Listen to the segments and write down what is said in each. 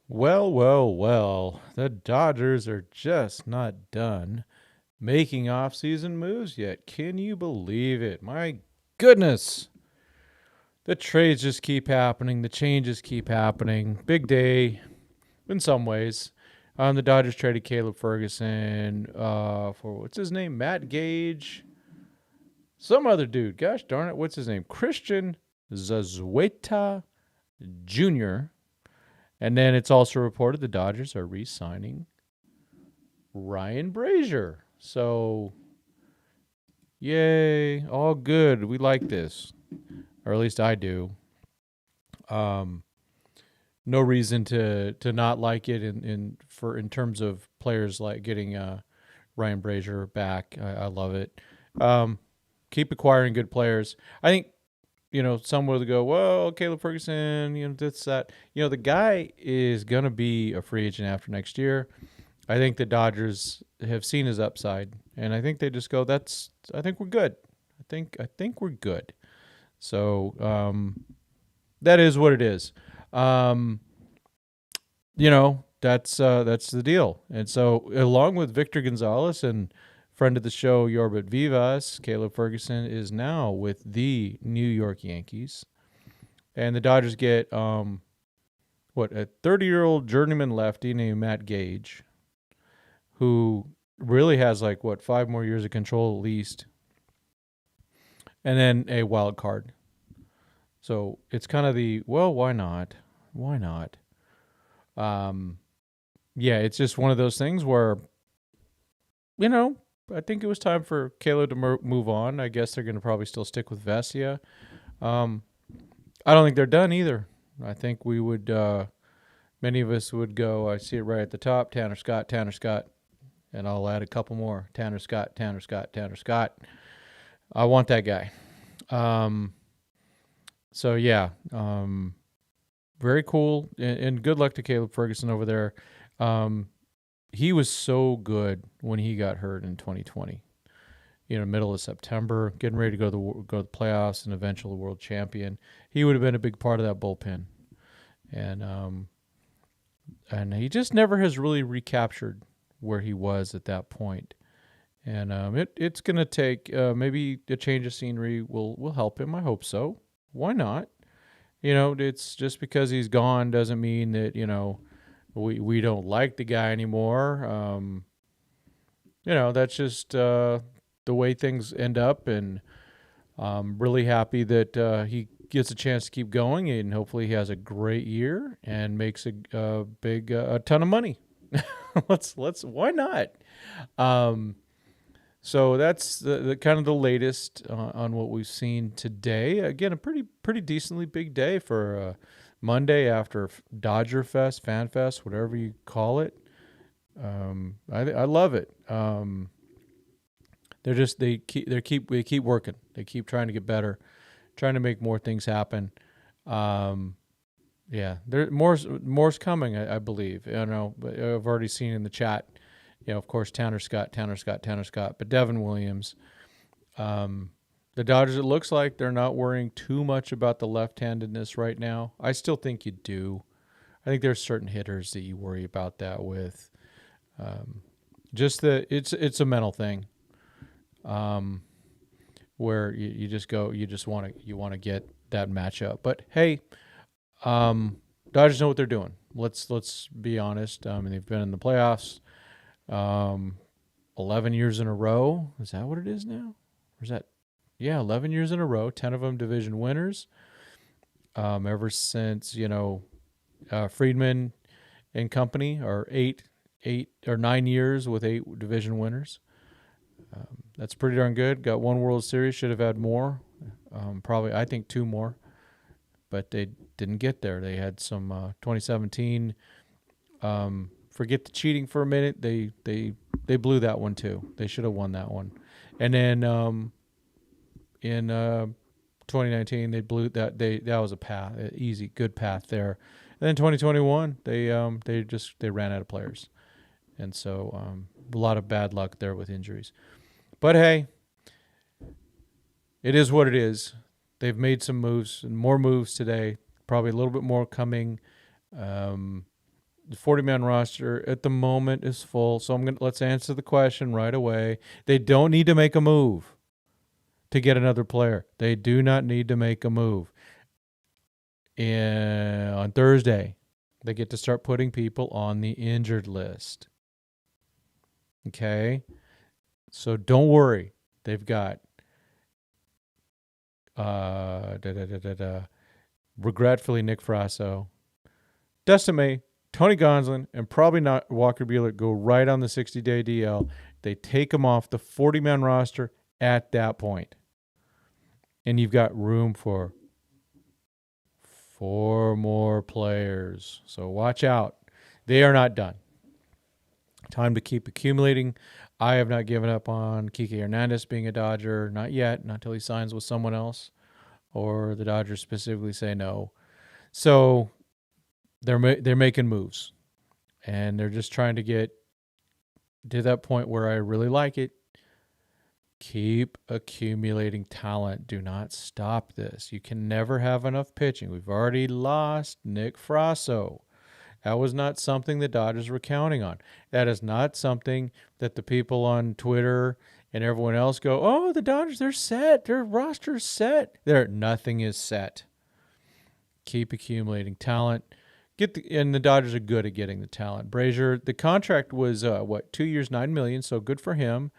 Well, well, well. The Dodgers are just not done making offseason moves yet. Can you believe it? My goodness. The trades just keep happening. The changes keep happening. Big day in some ways. The Dodgers traded Caleb Ferguson for what's his name? Matt Gage. Some other dude. Gosh darn it. What's his name? Christian Zazueta Jr. And then it's also reported the Dodgers are re-signing Ryan Brasier. So, yay, all good. We like this, or at least I do. Um, no reason to not like it in terms of players like getting Ryan Brasier back. I love it. Um, keep acquiring good players. I think some will go, well, Caleb Ferguson, this that. The guy is gonna be a free agent after next year. I think the Dodgers have seen his upside, and I think they just go, I think we're good. I think we're good. So that is what it is. Um, that's the deal. And so along with Victor Gonzalez and friend of the show Yorbit Vivas, Caleb Ferguson is now with the New York Yankees, and the Dodgers get a 30-year-old journeyman lefty named Matt Gage, who really has 5 more years of control at least, and then a wild card. So it's kind of why not? Why not? Yeah, it's just one of those things where, I think it was time for Caleb to move on. I guess they're going to probably still stick with Vesia. I don't think they're done either. I think we would, many of us would go, I see it right at the top, Tanner Scott, and I'll add a couple more. Tanner Scott. I want that guy. So yeah, very cool, and good luck to Caleb Ferguson over there. He was so good when he got hurt in 2020. Middle of September, getting ready to go to the playoffs and eventually world champion. He would have been a big part of that bullpen, and he just never has really recaptured where he was at that point. And it's going to take maybe a change of scenery will help him. I hope so. Why not? It's just because he's gone doesn't mean that we don't like the guy anymore. That's just the way things end up, and I'm really happy that he gets a chance to keep going, and hopefully he has a great year and makes a ton of money. let's why not? So that's the kind of the latest on what we've seen today. Again, a pretty decently big day for Monday after Dodger Fest, Fan Fest, whatever you call it. I love it. They keep working. They keep trying to get better, trying to make more things happen. Yeah, more's coming. I believe. But I've already seen in the chat. Of course, Tanner Scott, but Devin Williams. The Dodgers, it looks like they're not worrying too much about the left-handedness right now. I still think you do. I think there's certain hitters that you worry about that with. It's a mental thing, where you just want to get that matchup. But hey, Dodgers know what they're doing. Let's be honest. They've been in the playoffs 11 years in a row. Is that what it is now? Or is that? Yeah, 11 years in a row, 10 of them division winners. Ever since, Friedman and company are 8 or 9 years with 8 division winners. That's pretty darn good. Got 1 World Series, should have had more. Probably, I think 2 more. But they didn't get there. They had some 2017. Forget the cheating for a minute. They blew that one too. They should have won that one. And then in 2019 they blew that. That was a path, easy, good path there. And then 2021 they ran out of players, and so a lot of bad luck there with injuries. But hey, it is what it is. They've made some moves and more moves today. Probably a little bit more coming. the 40-man roster at the moment is full. So let's answer the question right away. They don't need to make a move to get another player. They do not need to make a move. And on Thursday, they get to start putting people on the injured list. Okay? So don't worry. They've got regretfully Nick Frasso, Dustin May, Tony Gonsolin, and probably not Walker Buehler go right on the 60-day DL. They take him off the 40-man roster at that point. And you've got room for 4 more players. So watch out. They are not done. Time to keep accumulating. I have not given up on Kike Hernandez being a Dodger. Not yet. Not until he signs with someone else or the Dodgers specifically say no. So they're making moves. And they're just trying to get to that point where I really like it. Keep accumulating talent. Do not stop this. You can never have enough pitching. We've already lost Nick Frasso. That was not something the Dodgers were counting on. That is not something that the people on Twitter and everyone else go, oh, the Dodgers, they're set. Their roster's set. Nothing is set. Keep accumulating talent. And the Dodgers are good at getting the talent. Brasier, the contract was, 2 years, $9 million, so good for him.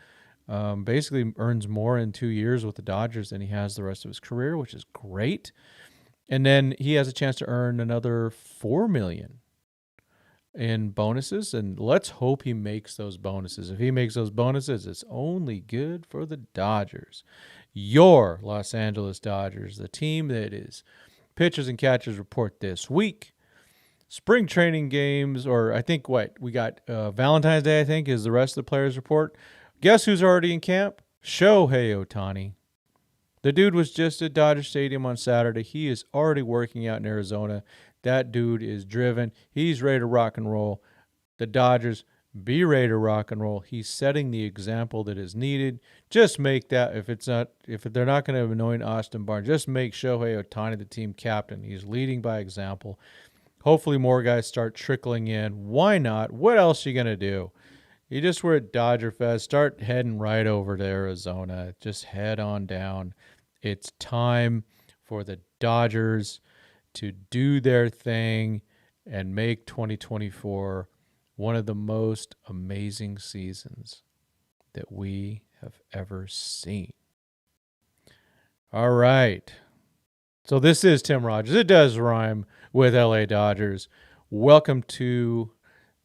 Basically earns more in 2 years with the Dodgers than he has the rest of his career, which is great. And then he has a chance to earn another $4 million in bonuses, and let's hope he makes those bonuses. If he makes those bonuses, it's only good for the Dodgers. Your Los Angeles Dodgers, the team that is pitchers and catchers report this week. Spring training games, or I think we got Valentine's Day, I think, is the rest of the players report. Guess who's already in camp? Shohei Ohtani. The dude was just at Dodger Stadium on Saturday. He is already working out in Arizona. That dude is driven. He's ready to rock and roll. The Dodgers, be ready to rock and roll. He's setting the example that is needed. Just make that, if they're not going to anoint Austin Barnes, just make Shohei Ohtani the team captain. He's leading by example. Hopefully more guys start trickling in. Why not? What else are you going to do? You just were at Dodger Fest. Start heading right over to Arizona. Just head on down. It's time for the Dodgers to do their thing and make 2024 one of the most amazing seasons that we have ever seen. All right. So this is Tim Rogers. It does rhyme with LA Dodgers. Welcome to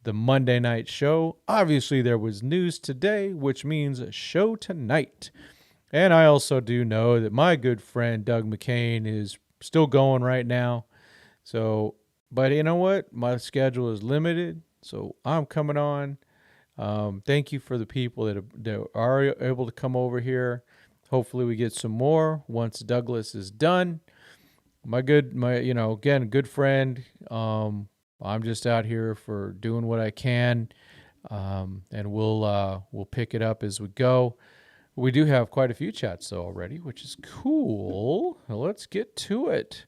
the Monday night show. Obviously, there was news today, which means a show tonight. And I also do know that my good friend Doug McCain is still going right now. So, but you know what? My schedule is limited, so I'm coming on. Thank you for the people that are able to come over here. Hopefully, we get some more once Douglas is done. Again, good friend. I'm just out here for doing what I can, and we'll pick it up as we go. We do have quite a few chats though already, which is cool. Let's get to it.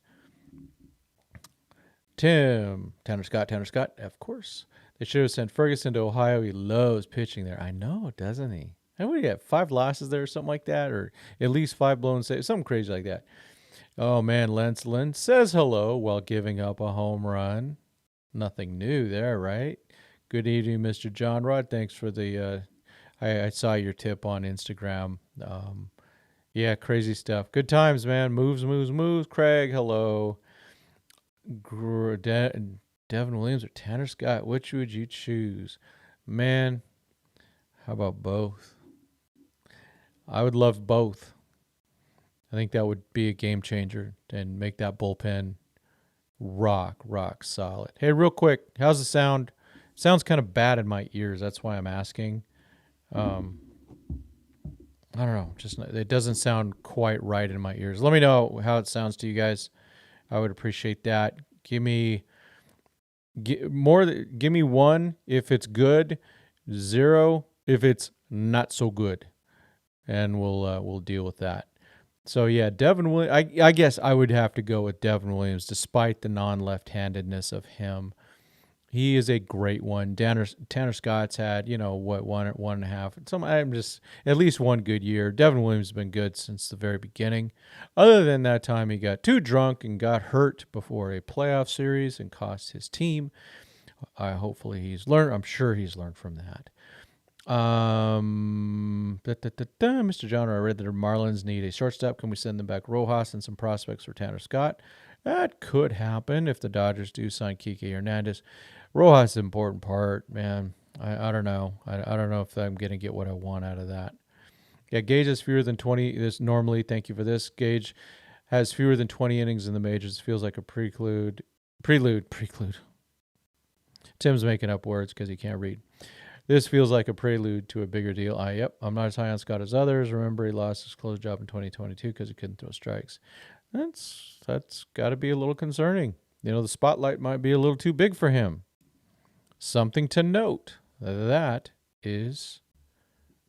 Tanner Scott, of course. They should have sent Ferguson to Ohio. He loves pitching there. I know, doesn't he? And what do you have? 5 losses there or something like that, or at least 5 blown saves, something crazy like that. Oh man, Lensland says hello while giving up a home run. Nothing new there, right? Good evening, Mr. John Rod. Thanks for the I saw your tip on Instagram. Yeah, crazy stuff. Good times, man. Moves. Craig, hello. Devin Williams or Tanner Scott, which would you choose? Man, how about both? I would love both. I think that would be a game changer and make that bullpen rock solid. Hey, real quick, how's the sound? Sounds kind of bad in my ears. That's why I'm asking. I don't know. Just it doesn't sound quite right in my ears. Let me know how it sounds to you guys. I would appreciate that. Give me 1 if it's good, 0 if it's not so good, and we'll deal with that. So yeah, Devin Williams. I guess I would have to go with Devin Williams, despite the non-left-handedness of him. He is a great one. Tanner Scott's had, one and a half. I'm just at least one good year. Devin Williams has been good since the very beginning. Other than that time, he got too drunk and got hurt before a playoff series and cost his team. Hopefully he's learned. I'm sure he's learned from that. Mr. John, I read that the Marlins need a shortstop. Can we send them back Rojas and some prospects for Tanner Scott? That could happen if the Dodgers do sign Kike Hernandez. Rojas is an important part, man. I don't know. I don't know if I'm going to get what I want out of that. Yeah, Gage has fewer than 20. This normally, thank you for this. Gage has fewer than 20 innings in the majors. Feels like a prelude. Tim's making up words because he can't read. This feels like a prelude to a bigger deal. I'm not as high on Scott as others. Remember, he lost his close job in 2022 because he couldn't throw strikes. That's got to be a little concerning. The spotlight might be a little too big for him. Something to note. That is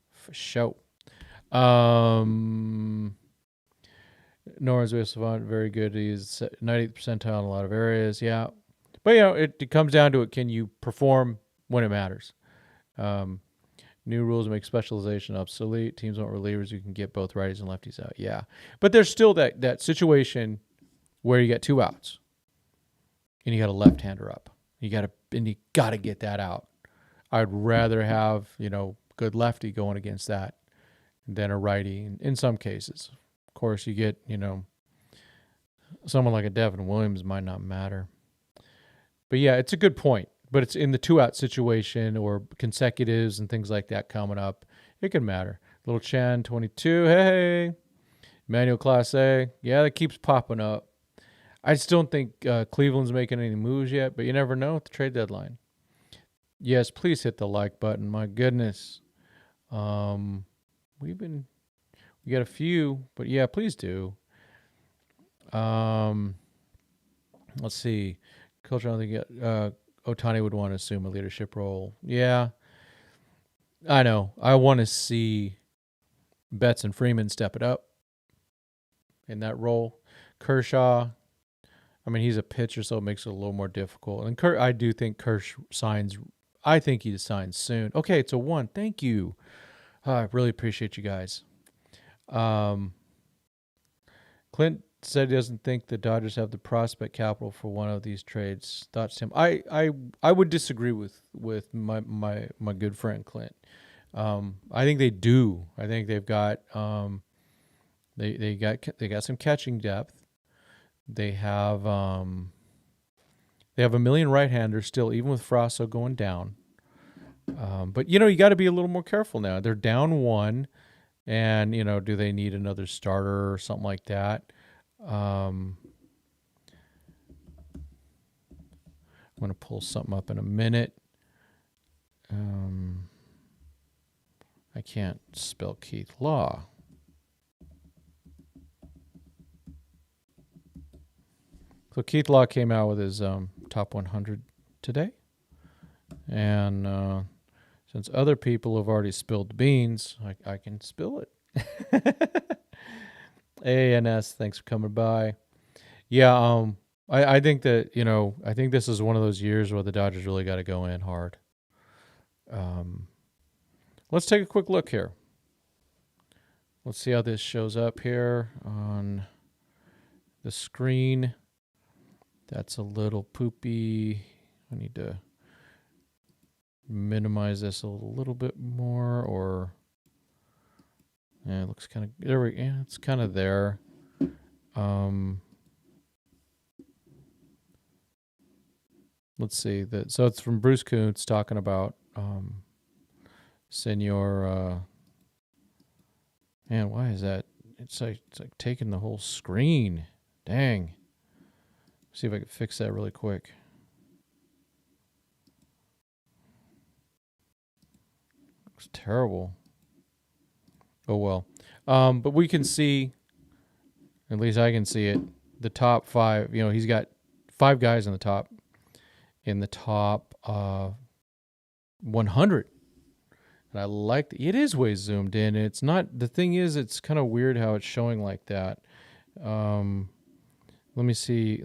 for show. Nora's Savant, very good. He's 90th percentile in a lot of areas. Yeah. But, it comes down to it. Can you perform when it matters? New rules make specialization obsolete. Teams want relievers who can get both righties and lefties out. Yeah. But there's still that situation where you get 2 outs and you got a left-hander up. You got to get that out. I'd rather have, good lefty going against that than a righty in some cases. Of course, you get, someone like a Devin Williams might not matter. But yeah, it's a good point. But it's in the 2-out situation or consecutives and things like that coming up. It can matter. Little Chan, 22. Hey. Emmanuel Class A. Yeah, that keeps popping up. I just don't think Cleveland's making any moves yet, but you never know at the trade deadline. Yes, please hit the like button. My goodness. We got a few, but yeah, please do. Let's see. Culture, I think Ohtani would want to assume a leadership role. Yeah, I know. I want to see Betts and Freeman step it up in that role. Kershaw, he's a pitcher, so it makes it a little more difficult. And I do think Kershaw signs. I think he signs soon. Okay, it's a 1. Thank you. I really appreciate you guys. Clint said he doesn't think the Dodgers have the prospect capital for one of these trades. Thoughts, Tim? I would disagree with my good friend Clint. I think they do. I think they've got they got some catching depth. They have a million right-handers still, even with Frasso going down. But you got to be a little more careful now. They're down 1, and do they need another starter or something like that? I'm going to pull something up in a minute. I can't spell Keith Law. So Keith Law came out with his top 100 today. And since other people have already spilled the beans, I can spill it. ANS, thanks for coming by. Yeah, I think that, I think this is one of those years where the Dodgers really got to go in hard. Let's take a quick look here. Let's see how this shows up here on the screen. That's a little poopy. I need to minimize this a little bit more, or yeah, it looks kind of there. It's kind of there. Let's see that. So it's from Bruce Kuntz talking about Senor. Man, why is that? It's like taking the whole screen. Dang. See if I can fix that really quick. Looks terrible. Oh well. But we can see, at least I can see it, the top 5. He's got 5 guys in the top 100. And I like it is way zoomed in. It's not, the thing is, it's kind of weird how it's showing like that. Let me see.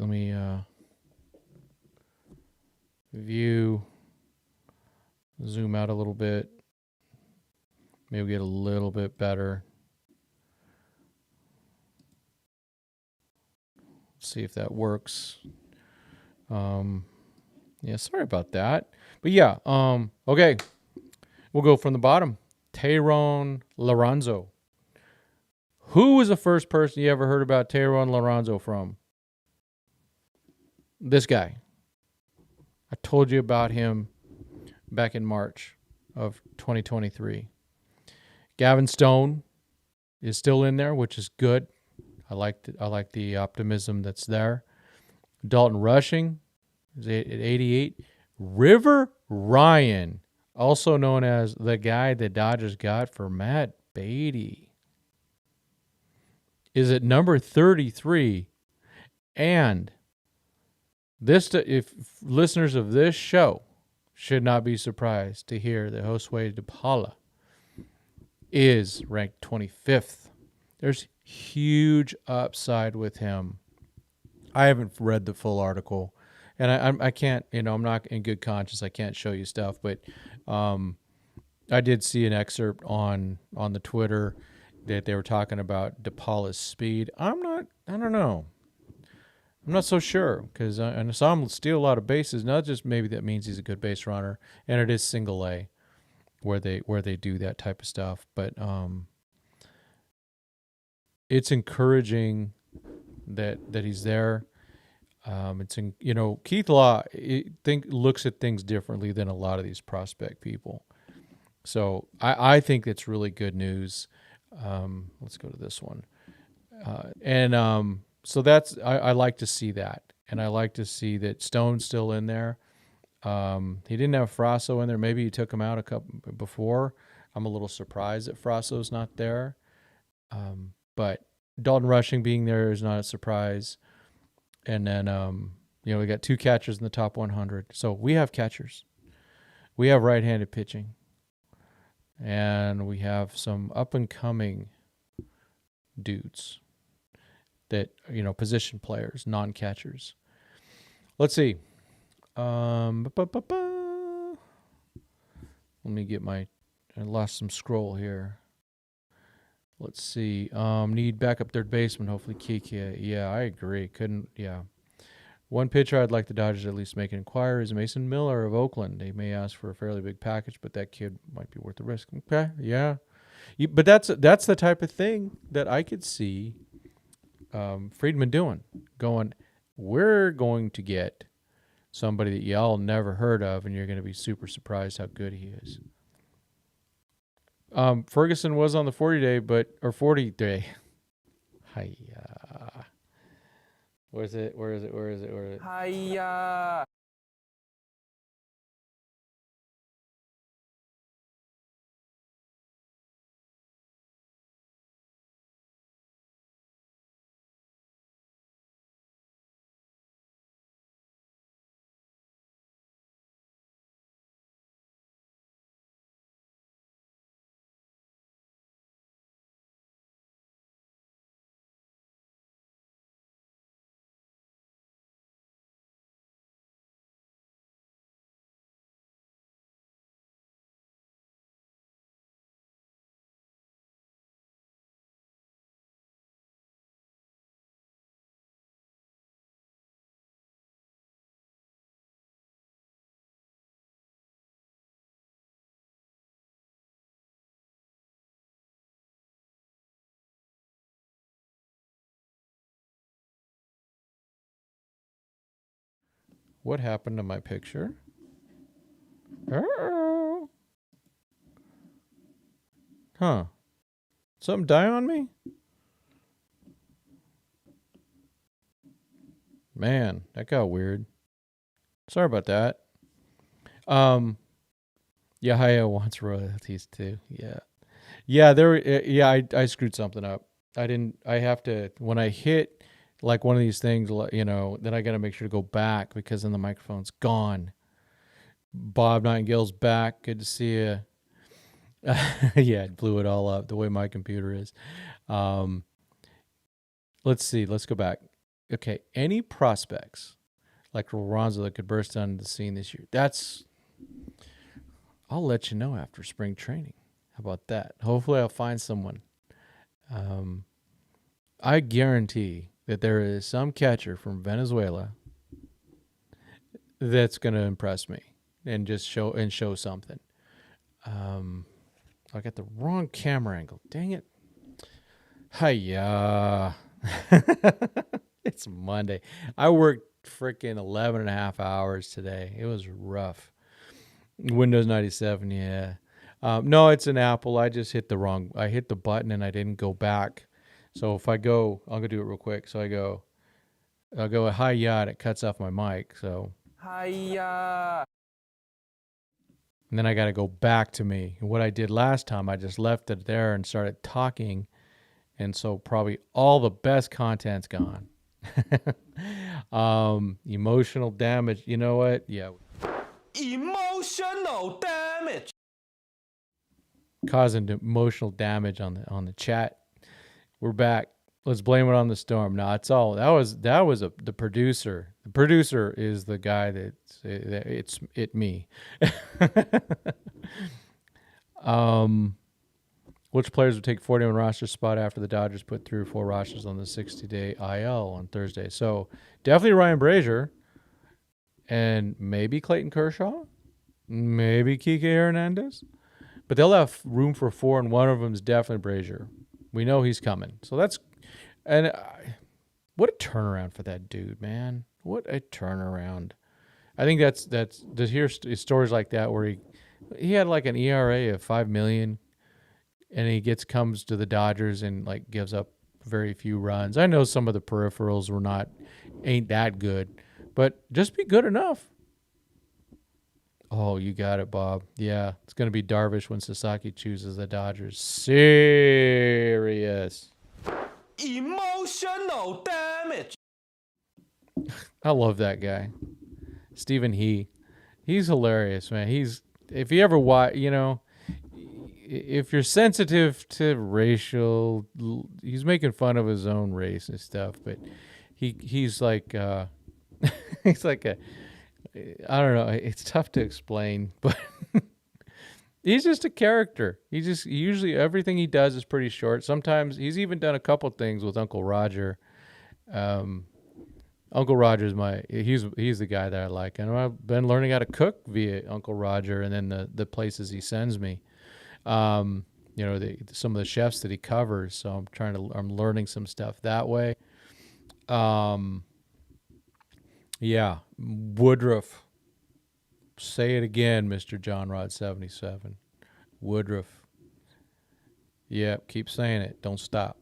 view, zoom out a little bit, maybe get a little bit better. See if that works. Yeah, sorry about that. But yeah, okay. We'll go from the bottom. Tayron Lorenzo. Who was the first person you ever heard about Tayron Lorenzo from? This guy. I told you about him back in March of 2023. Gavin Stone is still in there, which is good. I like the optimism that's there. Dalton Rushing is at 88. River Ryan, also known as the guy the Dodgers got for Matt Beatty, is at number 33. And this, if listeners of this show should not be surprised to hear that Josue de Paula is ranked 25th. There's huge upside with him. I haven't read the full article, and I can't, I'm not in good conscience. I can't show you stuff, but I did see an excerpt on the Twitter that they were talking about de Paula's speed. I don't know. I'm not so sure because I saw him steal a lot of bases. Not just maybe that means he's a good base runner, and it is single A where they do that type of stuff. But it's encouraging that he's there. Keith Law looks at things differently than a lot of these prospect people. So I think it's really good news. Let's go to this one. So that's I like to see that, and I like to see that Stone's still in there. He didn't have Frasso in there. Maybe he took him out a couple before. I'm a little surprised that Frasso's not there. But Dalton Rushing being there is not a surprise. And then we got 2 catchers in the top 100. So we have catchers. We have right-handed pitching. And we have some up-and-coming dudes that, position players, non-catchers. Let's see. Let me get I lost some scroll here. Let's see. Need backup third baseman, hopefully Kiki. Yeah, I agree. One pitcher I'd like the Dodgers at least make an inquiry is Mason Miller of Oakland. They may ask for a fairly big package, but that kid might be worth the risk. Okay, yeah. But that's the type of thing that I could see Friedman doing. Going, we're going to get somebody that y'all never heard of, and you're going to be super surprised how good he is. Ferguson was on the 40 day. Hiya. Where is it? Hiya. What happened to my picture? Oh. Huh. Something die on me? Man, that got weird. Sorry about that. Yahya wants royalties too. Yeah. I screwed something up. I have to, when I hit like one of these things, then I got to make sure to go back because then the microphone's gone. Bob Nightingale's back. Good to see you. Yeah, it blew it all up the way my computer is. Let's see. Let's go back. Okay. Any prospects like Alonso that could burst onto the scene this year. I'll let you know after spring training. How about that? Hopefully I'll find someone. I guarantee that there is some catcher from Venezuela that's going to impress me and just show something. I got the wrong camera angle. Dang it. Hiya. It's Monday. I worked freaking 11 and a half hours today. It was rough. Windows 97, yeah. No, it's an Apple. I just hit I hit the button and I didn't go back. So if I go, I'm going to do it real quick. So I'll go hiya and it cuts off my mic. So hiya. And then I got to go back to me. And what I did last time, I just left it there and started talking. And so probably all the best content's gone. Emotional damage. You know what? Yeah. Emotional damage. Causing emotional damage on the chat. We're back. Let's blame it on the storm. No, it's all that was the producer. The producer is the guy it's me. Which players would take 41 roster spot after the Dodgers put through 4 rosters on the 60-day IL on Thursday? So definitely Ryan Brasier, and maybe Clayton Kershaw, maybe Kike Hernandez, but they'll have room for 4, and one of them is definitely Brasier. We know he's coming. So what a turnaround for that dude, man. What a turnaround. I think that's to hear stories like that where he had like an ERA of 5 million and he comes to the Dodgers and like gives up very few runs. I know some of the peripherals ain't that good, but just be good enough. Oh, you got it, Bob. Yeah, it's going to be Darvish when Sasaki chooses the Dodgers. Serious. Emotional damage. I love that guy. Stephen He's hilarious, man. If you ever watch, if you're sensitive to racial, he's making fun of his own race and stuff, but he's like, he's like I don't know. It's tough to explain, but he's just a character. Usually everything he does is pretty short. Sometimes he's even done a couple things with Uncle Roger. Uncle Roger's he's the guy that I like. And I've been learning how to cook via Uncle Roger and then the places he sends me. Some of the chefs that he covers. So I'm learning some stuff that way. Yeah, Woodruff. Say it again, Mr. John Rod 77. Woodruff. Yep, keep saying it. Don't stop.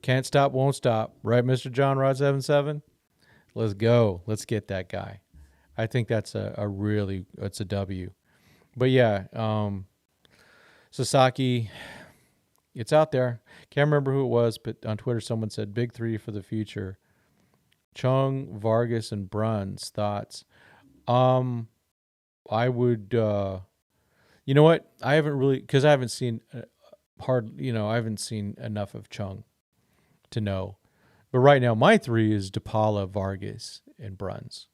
Can't stop, won't stop. Right, Mr. John Rod 77? Let's go. Let's get that guy. I think that's it's a W. But yeah, Sasaki, it's out there. Can't remember who it was, but on Twitter someone said big 3 for the future. Chung, Vargas, and Bruns. Thoughts? I would, you know what? I haven't really, because I haven't seen I haven't seen enough of Chung to know. But right now, my 3 is DePaula, Vargas, and Bruns.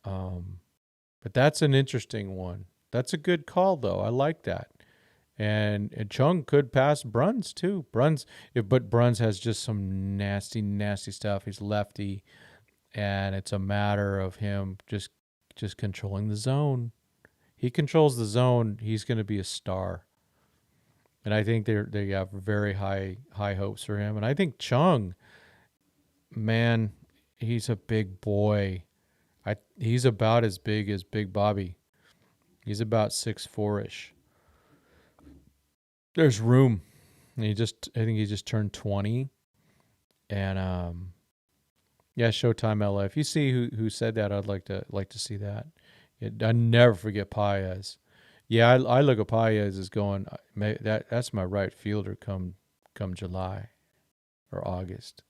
But that's an interesting one. That's a good call, though. I like that. And Chung could pass Bruns too. But Bruns has just some nasty, nasty stuff. He's lefty, and it's a matter of him just controlling the zone. He controls the zone. He's going to be a star. And I think they have very high hopes for him. And I think Chung, man, he's a big boy. He's about as big as Big Bobby. He's about 6'4"-ish. There's room. And I think he just turned 20. And yeah, Showtime LA. If you see who said that, I'd like to see that. I never forget Paez. Yeah, I look at Paez as going. That's my right fielder come July or August.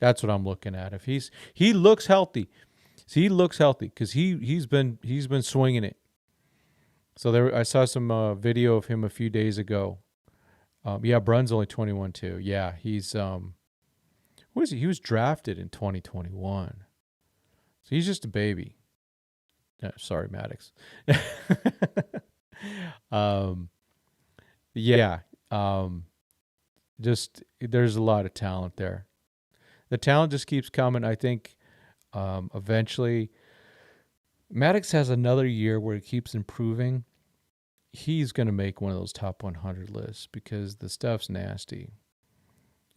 That's what I'm looking at. If he looks healthy, because he's been swinging it. So I saw some video of him a few days ago. Yeah, Brun's only 21 too. Yeah, he's what is he? He was drafted in 2021. So he's just a baby. Sorry, Maddox. um, yeah. Just there's a lot of talent there. The talent just keeps coming. I think eventually Maddox has another year where he keeps improving. He's going to make one of those top 100 lists because the stuff's nasty.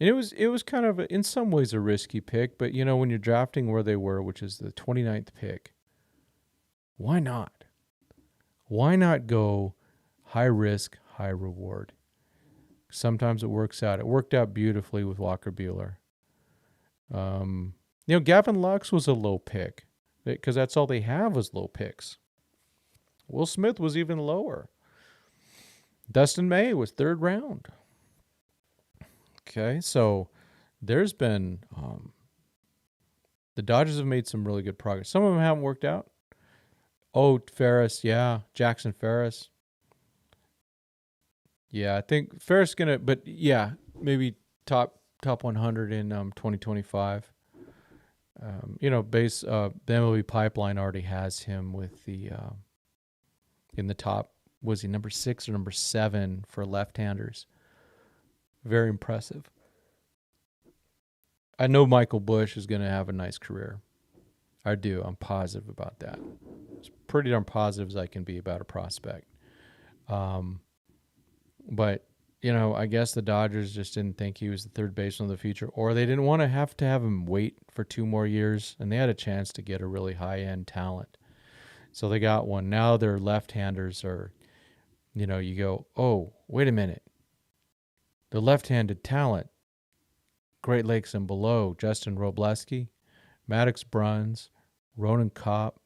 And it was kind of in some ways a risky pick, but when you're drafting where they were, which is the 29th pick, why not? Why not go high risk, high reward? Sometimes it works out. It worked out beautifully with Walker Buehler. Gavin Lux was a low pick because that's all they have was low picks. Will Smith was even lower. Dustin May was 3rd round. Okay, so there's been the Dodgers have made some really good progress. Some of them haven't worked out. Ferris, yeah. Jackson Ferris. Yeah, I think Ferris gonna, but yeah, maybe top 100 in 2025. The MLB pipeline already has him with the in the top. Was he number 6 or number 7 for left-handers? Very impressive. I know Michael Busch is going to have a nice career. I do. I'm positive about that. As pretty darn positive as I can be about a prospect. But, I guess the Dodgers just didn't think he was the third baseman of the future, or they didn't want to have him wait for 2 more years, and they had a chance to get a really high-end talent. So they got one. Now their left-handers are, you go, oh, wait a minute. The left-handed talent, Great Lakes and below, Justin Robleski, Maddox Bruns, Ronan Kopp,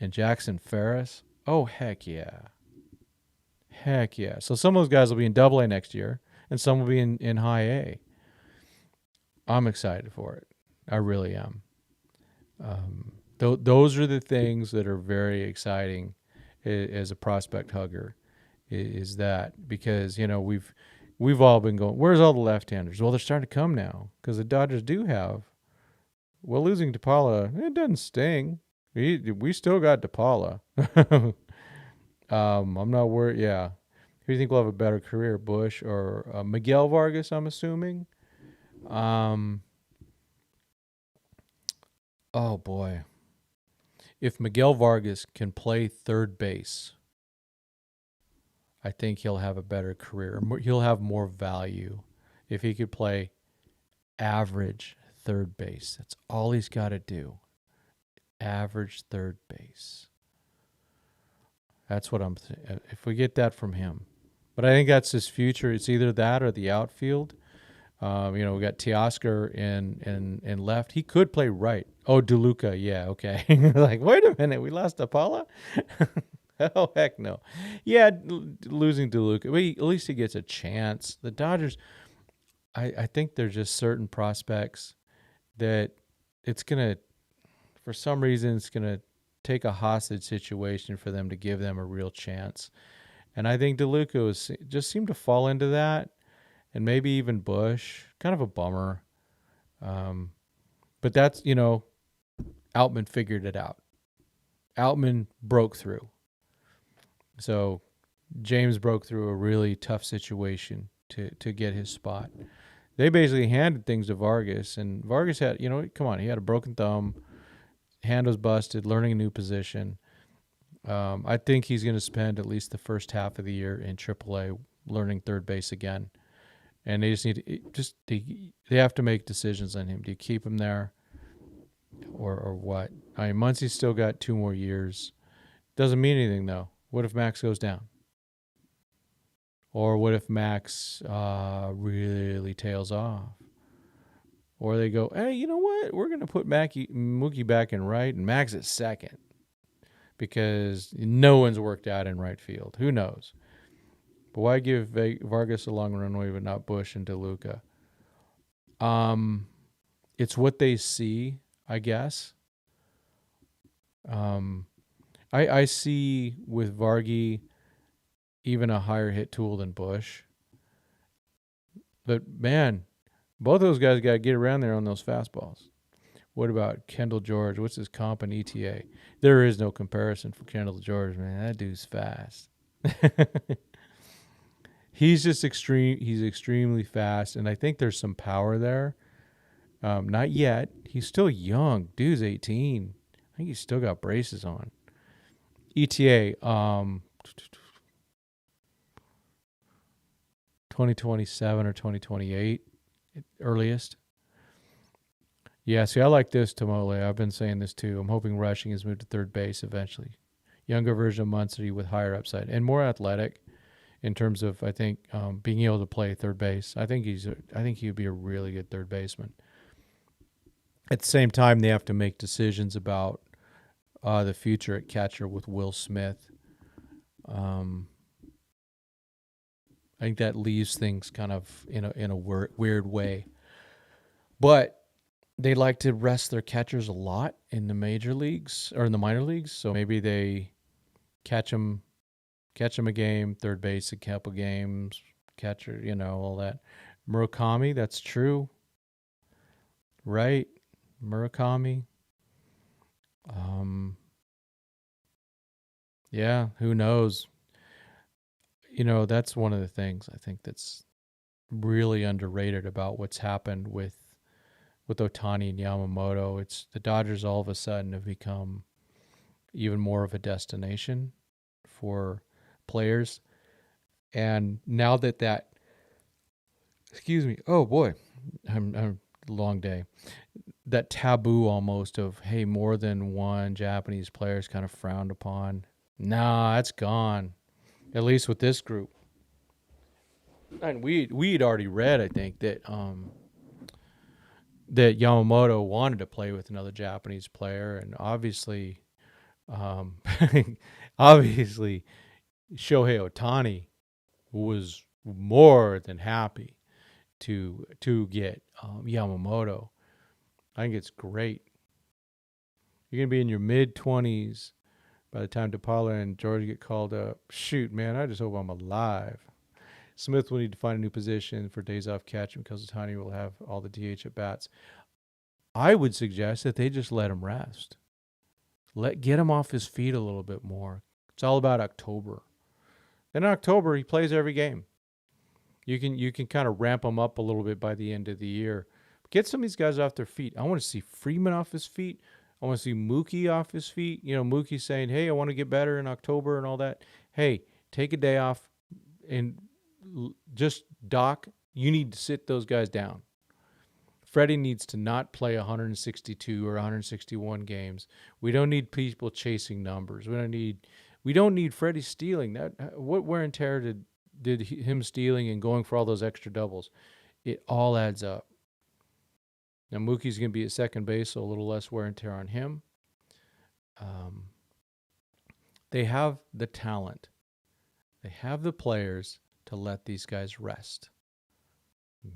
and Jackson Ferris. Oh, heck yeah. Heck yeah. So some of those guys will be in Double-A next year, and some will be in High A. I'm excited for it. I really am. Those are the things that are very exciting as a prospect hugger, is that because, we've all been going, where's all the left-handers? Well, they're starting to come now because the Dodgers do have, losing DePaula, it doesn't sting. We still got DePaula. I'm not worried. Yeah. Who do you think will have a better career, Bush or Miguel Vargas, I'm assuming? Oh, boy. If Miguel Vargas can play third base, I think he'll have a better career. He'll have more value if he could play average third base. That's all he's got to do. Average third base. That's what I'm saying. If we get that from him. But I think that's his future. It's either that or the outfield. We got Teoscar in left. He could play right. Oh, DeLuca. Yeah, okay. Like, wait a minute. We lost Apala? Oh, heck no. Yeah, losing DeLuca. Well, at least he gets a chance. The Dodgers, I think there's just certain prospects that it's going to, for some reason, it's going to take a hostage situation for them to give them a real chance. And I think DeLuca just seemed to fall into that. And maybe even Bush. Kind of a bummer. But that's, Outman figured it out. Outman broke through. So James broke through a really tough situation to get his spot. They basically handed things to Vargas, and Vargas had, come on, he had a broken thumb, hand was busted, learning a new position. I think he's going to spend at least the first half of the year in AAA learning third base again. And they just need to, they have to make decisions on him. Do you keep him there or what? I mean, Muncie's still got 2 more years. Doesn't mean anything, though. What if Max goes down? Or what if Max really tails off? Or they go, hey, you know what? We're going to put Mookie back in right and Max at second because no one's worked out in right field. Who knows? But why give Vargas a long runway but not Bush and DeLuca? It's what they see, I guess. I see with Vargy even a higher hit tool than Bush. But, man, both those guys got to get around there on those fastballs. What about Kendall George? What's his comp in ETA? There is no comparison for Kendall George, man. That dude's fast. He's just extreme. He's extremely fast, and I think there's some power there. Not yet. He's still young. Dude's 18. I think he's still got braces on. ETA, 2027 or 2028 earliest. Yeah, see, I like this, Tamole. I've been saying this too. I'm hoping rushing is moved to third base eventually. Younger version of Muncy with higher upside and more athletic in terms of, I think, being able to play third base. I think he would be a really good third baseman. At the same time, they have to make decisions about the future at catcher with Will Smith. I think that leaves things kind of in a weird way. But they like to rest their catchers a lot in the major leagues or in the minor leagues. So maybe they catch them a game, third base a couple games, catcher, all that. Murakami, that's true. Right? Murakami. Yeah, who knows? That's one of the things I think that's really underrated about what's happened with Ohtani and Yamamoto. It's the Dodgers all of a sudden have become even more of a destination for players. And now that excuse me, oh boy, I'm a long day. That taboo almost of, hey, more than one Japanese player is kind of frowned upon. Nah, that's gone. At least with this group. And we'd already read, I think, that that Yamamoto wanted to play with another Japanese player, and obviously obviously Shohei Ohtani was more than happy to get Yamamoto. I think it's great. You're going to be in your mid-20s by the time DePaula and George get called up. Shoot, man, I just hope I'm alive. Smith will need to find a new position for days off catching because Ohtani will have all the DH at bats. I would suggest that they just let him rest. Get him off his feet a little bit more. It's all about October. Then in October, he plays every game. You can kind of ramp him up a little bit by the end of the year. Get some of these guys off their feet. I want to see Freeman off his feet. I want to see Mookie off his feet. Mookie saying, hey, I want to get better in October and all that. Hey, take a day off and just, Doc, you need to sit those guys down. Freddie needs to not play 162 or 161 games. We don't need people chasing numbers. We don't need Freddie stealing. What wear and tear did him stealing and going for all those extra doubles? It all adds up. Now, Mookie's going to be at second base, so a little less wear and tear on him. They have the talent. They have the players to let these guys rest.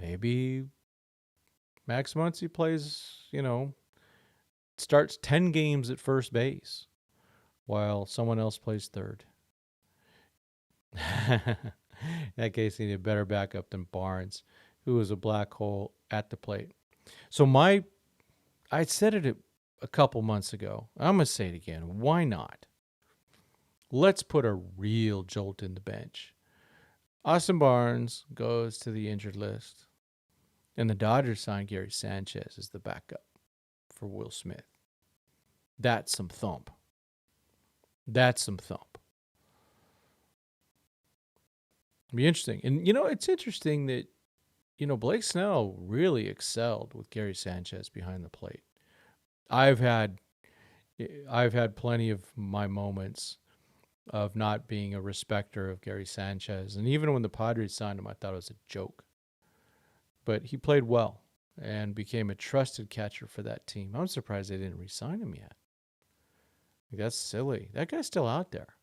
Maybe Max Muncy plays, starts 10 games at first base while someone else plays third. In that case, he needed a better backup than Barnes, who was a black hole at the plate. So I said it a couple months ago. I'm going to say it again. Why not? Let's put a real jolt in the bench. Austin Barnes goes to the injured list, and the Dodgers sign Gary Sanchez as the backup for Will Smith. That's some thump. It'd be interesting. And, it's interesting that, Blake Snell really excelled with Gary Sanchez behind the plate. I've had plenty of my moments of not being a respecter of Gary Sanchez. And even when the Padres signed him, I thought it was a joke. But he played well and became a trusted catcher for that team. I'm surprised they didn't re-sign him yet. That's silly. That guy's still out there.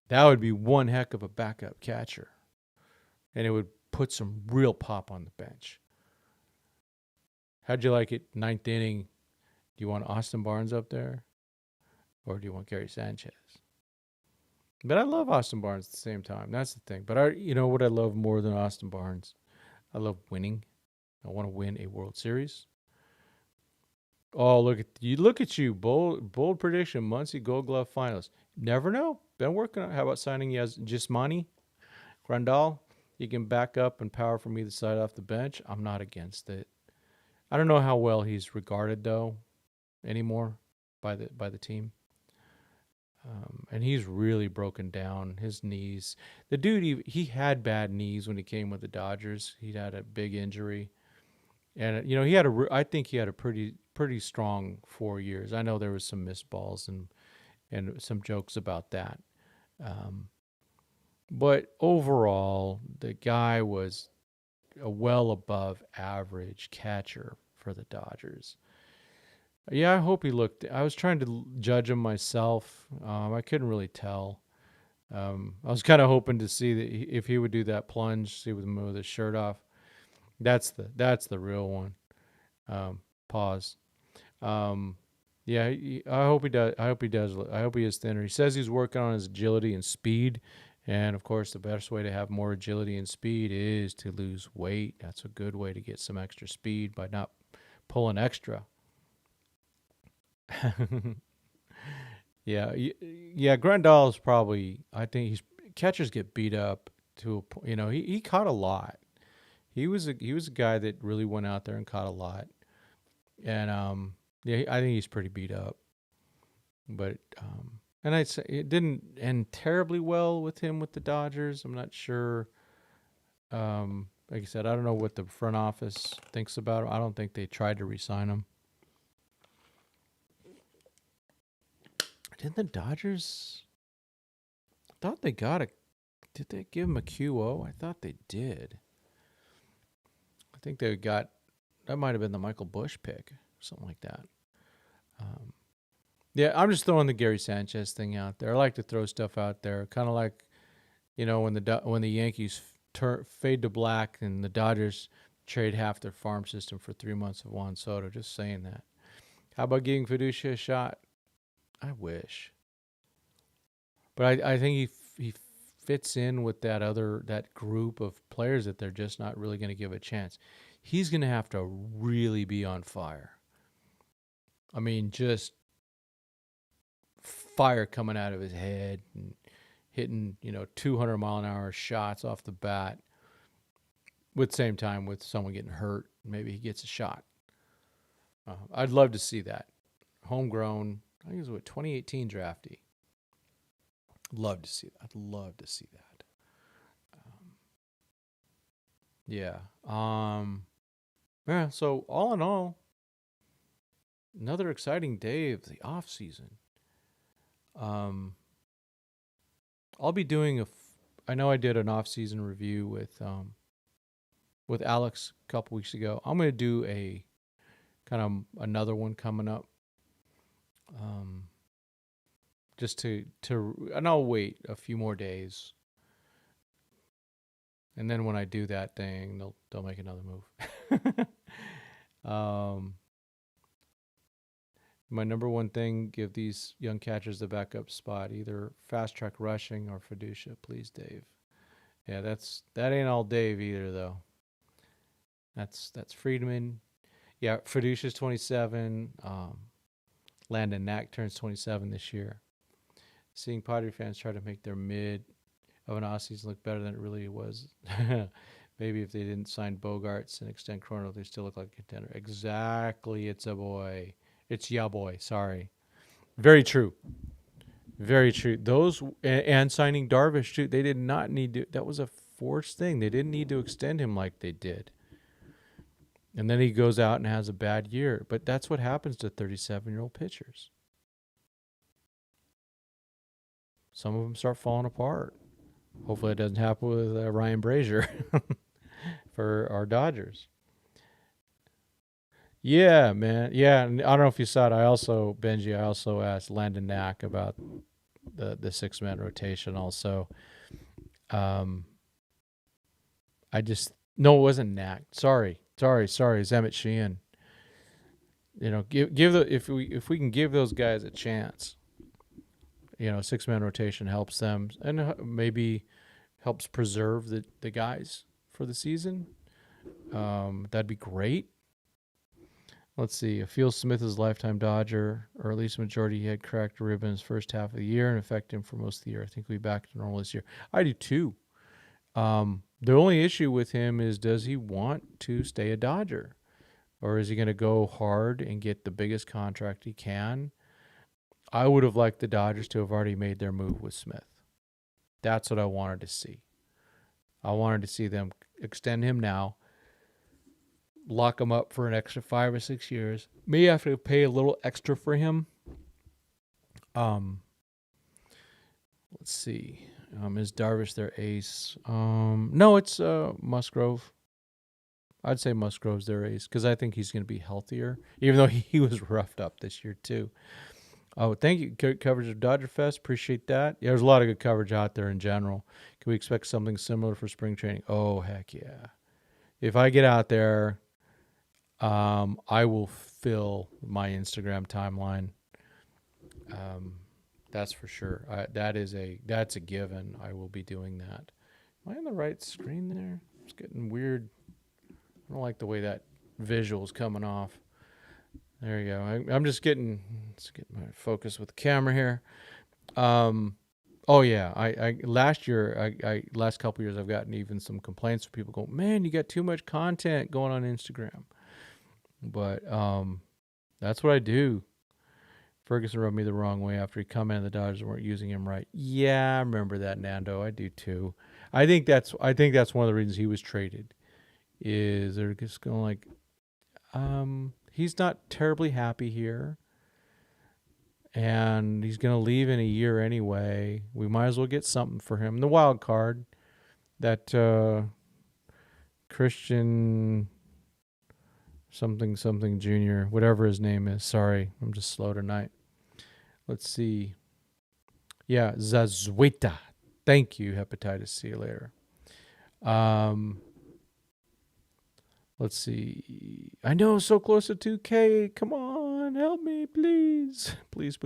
That would be one heck of a backup catcher. And it would put some real pop on the bench. How'd you like it, ninth inning? Do you want Austin Barnes up there? Or do you want Gary Sanchez? But I love Austin Barnes at the same time. That's the thing. But what I love more than Austin Barnes? I love winning. I want to win a World Series. Oh, look at you. Bold prediction. Muncie Gold Glove finalist. Never know. Been working on it. How about signing Jismani Grandal? He can back up and power from either side off the bench. I'm not against it. I don't know how well he's regarded though anymore by the team. And he's really broken down his knees. The dude, he had bad knees when he came with the Dodgers. He had a big injury, and he had I think he had a pretty strong 4 years. I know there was some missed balls and some jokes about that, but overall, the guy was a well above average catcher for the Dodgers. Yeah, I hope he looked. I was trying to judge him myself. I couldn't really tell. I was kind of hoping to see that if he would do that plunge, see with him with his shirt off. That's the real one. Pause. Yeah, I hope he does. I hope he does. I hope he is thinner. He says he's working on his agility and speed, and of course, the best way to have more agility and speed is to lose weight. That's a good way to get some extra speed by not pulling extra. Yeah. Grandal is probably. I think catchers get beat up to a point. He caught a lot. He was a guy that really went out there and caught a lot, and yeah, I think he's pretty beat up. But and I'd say it didn't end terribly well with him with the Dodgers. I'm not sure. Like I said, I don't know what the front office thinks about him. I don't think they tried to re-sign him. Didn't the Dodgers? I thought they got a. Did they give him a QO? I thought they did. I think they got. That might have been the Michael Bush pick, something like that. Yeah, I'm just throwing the Gary Sanchez thing out there. I like to throw stuff out there, kind of like, when the Yankees fade to black and the Dodgers trade half their farm system for 3 months of Juan Soto. Just saying that. How about giving Fiducia a shot? I wish, but I think he fits in with that group of players that they're just not really going to give a chance. He's going to have to really be on fire. I mean, just fire coming out of his head and hitting 200-mile-an-hour shots off the bat. With the same time with someone getting hurt, maybe he gets a shot. I'd love to see that. Homegrown. I think it was 2018 draftee. Love to see that. I'd love to see that. Yeah. Yeah. So all in all, another exciting day of the off season. I'll be doing I know I did an off season review with Alex a couple weeks ago. I'm going to do a kind of another one coming up. Just and I'll wait a few more days, and then when I do that thing, they'll make another move. My number one thing: give these young catchers the backup spot, either fast track rushing or Fiducia, please, Dave. Yeah, that ain't all Dave either, though. That's Friedman. Yeah, Fiducia's 27. Landon Knack turns 27 this year. Seeing Padre fans try to make their mid of an offseason look better than it really was. Maybe if they didn't sign Bogarts and extend Chrono, they still look like a contender. Exactly. It's a boy. It's ya boy. Sorry. Very true. Very true. Those and signing Darvish too. They did not need to. That was a forced thing. They didn't need to extend him like they did. And then he goes out and has a bad year. But that's what happens to 37-year-old pitchers. Some of them start falling apart. Hopefully it doesn't happen with Ryan Brasier for our Dodgers. Yeah, man. Yeah, and I don't know if you saw it. I also asked Landon Knack about the 6-man rotation also. No, it wasn't Knack. Sorry. Emmett Sheehan. If we can give those guys a chance. 6-man rotation helps them and maybe helps preserve the guys for the season. That'd be great. Let's see. I feel Smith is a lifetime Dodger, or at least majority. He had cracked a rib in his first half of the year and affected him for most of the year. I think we'll be back to normal this year. I do too. The only issue with him is, does he want to stay a Dodger? Or is he going to go hard and get the biggest contract he can? I would have liked the Dodgers to have already made their move with Smith. That's what I wanted to see. I wanted to see them extend him now, lock him up for an extra 5 or 6 years. May have to pay a little extra for him. Let's see. Is Darvish their ace? No, it's Musgrove. I'd say Musgrove's their ace because I think he's going to be healthier, even though he was roughed up this year too. Oh, thank you. Good coverage of Dodger Fest. Appreciate that. Yeah, there's a lot of good coverage out there in general. Can we expect something similar for spring training? Oh, heck yeah. If I get out there, I will fill my Instagram timeline. That's for sure. That's a given. I will be doing that. Am I on the right screen there? It's getting weird. I don't like the way that visual's coming off. There you go. I'm just getting my focus with the camera here. Oh yeah. I last year, last couple years, I've gotten even some complaints from people going, man, you got too much content going on Instagram. But that's what I do. Ferguson rubbed me the wrong way after he commented the Dodgers weren't using him right. Yeah, I remember that, Nando. I do too. I think that's one of the reasons he was traded. Is they're just going like, he's not terribly happy here, and he's going to leave in a year anyway. We might as well get something for him. The wild card, that Christian something Jr., whatever his name is. Sorry, I'm just slow tonight. Let's see. Yeah, Zazueta. Thank you, hepatitis. See you later. Let's see. I know, so close to 2K. Come on, help me, please. Please.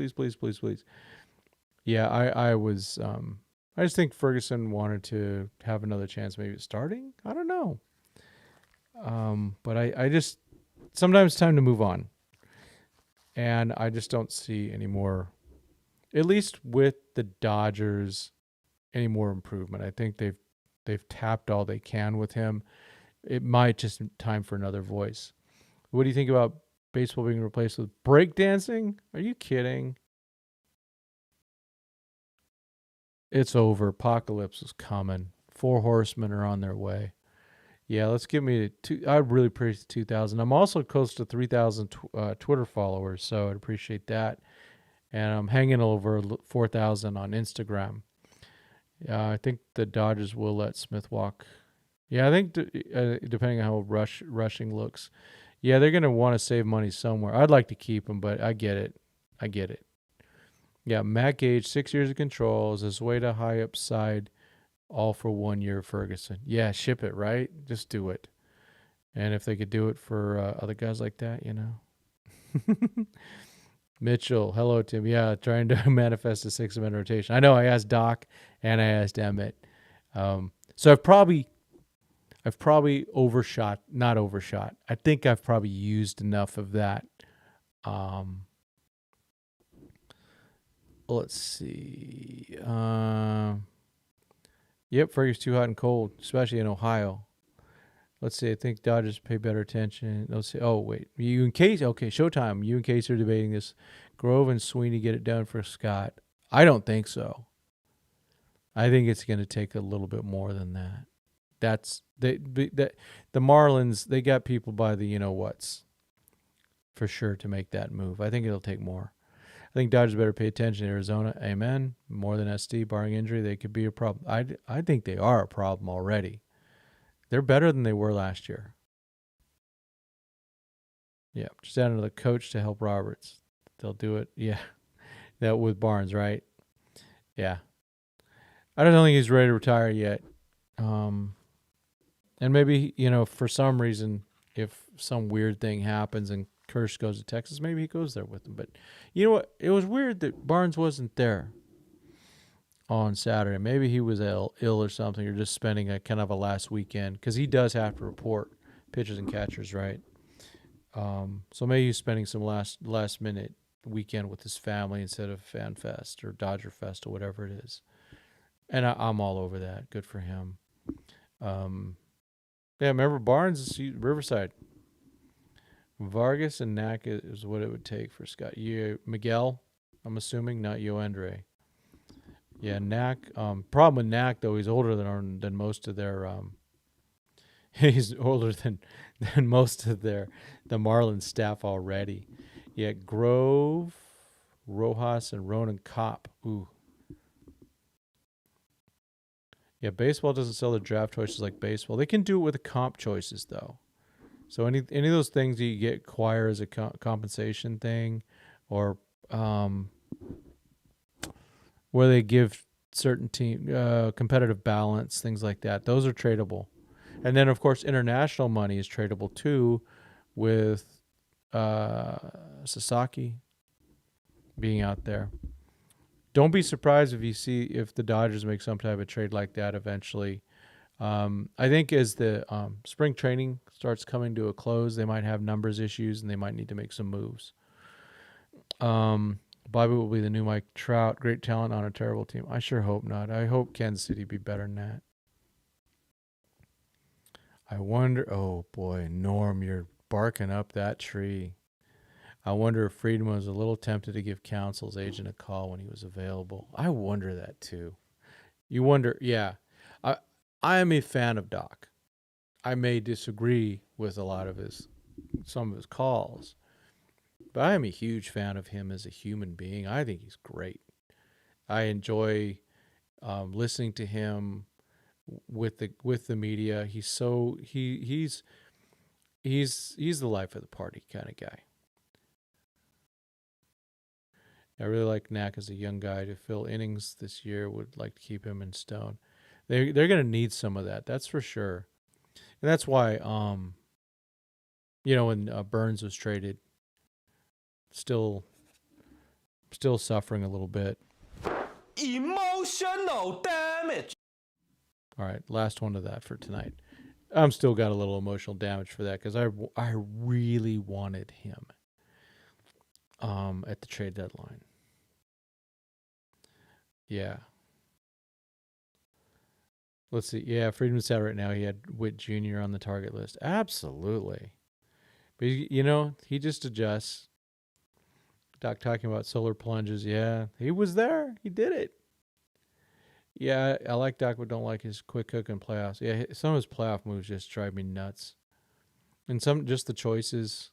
Yeah, I was I just think Ferguson wanted to have another chance maybe at starting. I don't know. But I just sometimes it's time to move on. And I just don't see any more, at least with the Dodgers, any more improvement. I think they've tapped all they can with him. It might just be time for another voice. What do you think about baseball being replaced with breakdancing? Are you kidding? It's over. Apocalypse is coming. 4 horsemen are on their way. Yeah, let's give me I really appreciate 2,000. I'm also close to 3,000 Twitter followers, so I'd appreciate that. And I'm hanging over 4,000 on Instagram. I think the Dodgers will let Smith walk. Yeah, I think depending on how rushing looks. Yeah, they're going to want to save money somewhere. I'd like to keep him, but I get it. Yeah, Matt Gage, 6 years of control, Zazueta high upside, all for 1 year Ferguson. Yeah, ship it, right? Just do it. And if they could do it for other guys like that, you know. Mitchell, hello, Tim. Yeah, trying to manifest a 6-man rotation. I know I asked Doc and I asked Emmett. So I've probably not overshot. I think I've probably used enough of that. Let's see. Yep, Ferguson's too hot and cold, especially in Ohio. Let's see. I think Dodgers pay better attention. Let's see. Oh, wait. You and Case. Okay, Showtime. You and Case are debating this. Grove and Sweeney get it done for Scott. I don't think so. I think it's going to take a little bit more than that. That's the Marlins. They got people by the you-know-whats for sure to make that move. I think it'll take more. I think Dodgers better pay attention to Arizona. Amen. More than SD, barring injury, they could be a problem. I think they are a problem already. They're better than they were last year. Yeah, just add another coach to help Roberts. They'll do it. Yeah, that with Barnes, right? Yeah. I don't think he's ready to retire yet. And maybe, for some reason, if some weird thing happens and Kirsch goes to Texas, maybe he goes there with him. But you know what? It was weird that Barnes wasn't there on Saturday. Maybe he was ill or something, or just spending a kind of a last weekend, because he does have to report pitchers and catchers, right? So maybe he's spending some last minute weekend with his family instead of Fan Fest or Dodger Fest or whatever it is. And I'm all over that. Good for him. Yeah, remember Barnes, Riverside. Vargas and Knack is what it would take for Scott. Miguel, I'm assuming, not Yoendre. Yeah, Knack. Problem with Knack though, he's older than most of their. He's older than most of the Marlins staff already. Yeah, Grove, Rojas, and Ronan Kopp. Ooh. Yeah, baseball doesn't sell their draft choices like baseball. They can do it with the comp choices though. So any of those things you get acquire as a compensation thing, or where they give certain team competitive balance, things like that. Those are tradable. And then of course international money is tradable too, with Sasaki being out there. Don't be surprised if the Dodgers make some type of trade like that eventually. I think as the spring training starts coming to a close, they might have numbers issues and they might need to make some moves. Bobby will be the new Mike Trout. Great talent on a terrible team. I sure hope not. I hope Kansas City be better than that. I wonder. Oh boy, Norm, you're barking up that tree. I wonder if Friedman was a little tempted to give Council's agent a call when he was available. I wonder that too. You wonder, yeah. I am a fan of Doc. I may disagree with some of his calls, but I am a huge fan of him as a human being. I think he's great. I enjoy listening to him with the media. He's the life of the party kind of guy. I really like Knack as a young guy to fill innings this year. Would like to keep him in Stone. They're going to need some of that. That's for sure. And that's why, when Burns was traded, still suffering a little bit. Emotional damage. All right, last one of that for tonight. I'm still got a little emotional damage for that because I really wanted him at the trade deadline. Yeah. Let's see. Yeah, Friedman said right now he had Witt Jr. on the target list. Absolutely. But, he just adjusts. Doc talking about solar plunges. Yeah, he was there. He did it. Yeah, I like Doc, but don't like his quick hook in playoffs. Yeah, some of his playoff moves just drive me nuts. And just the choices.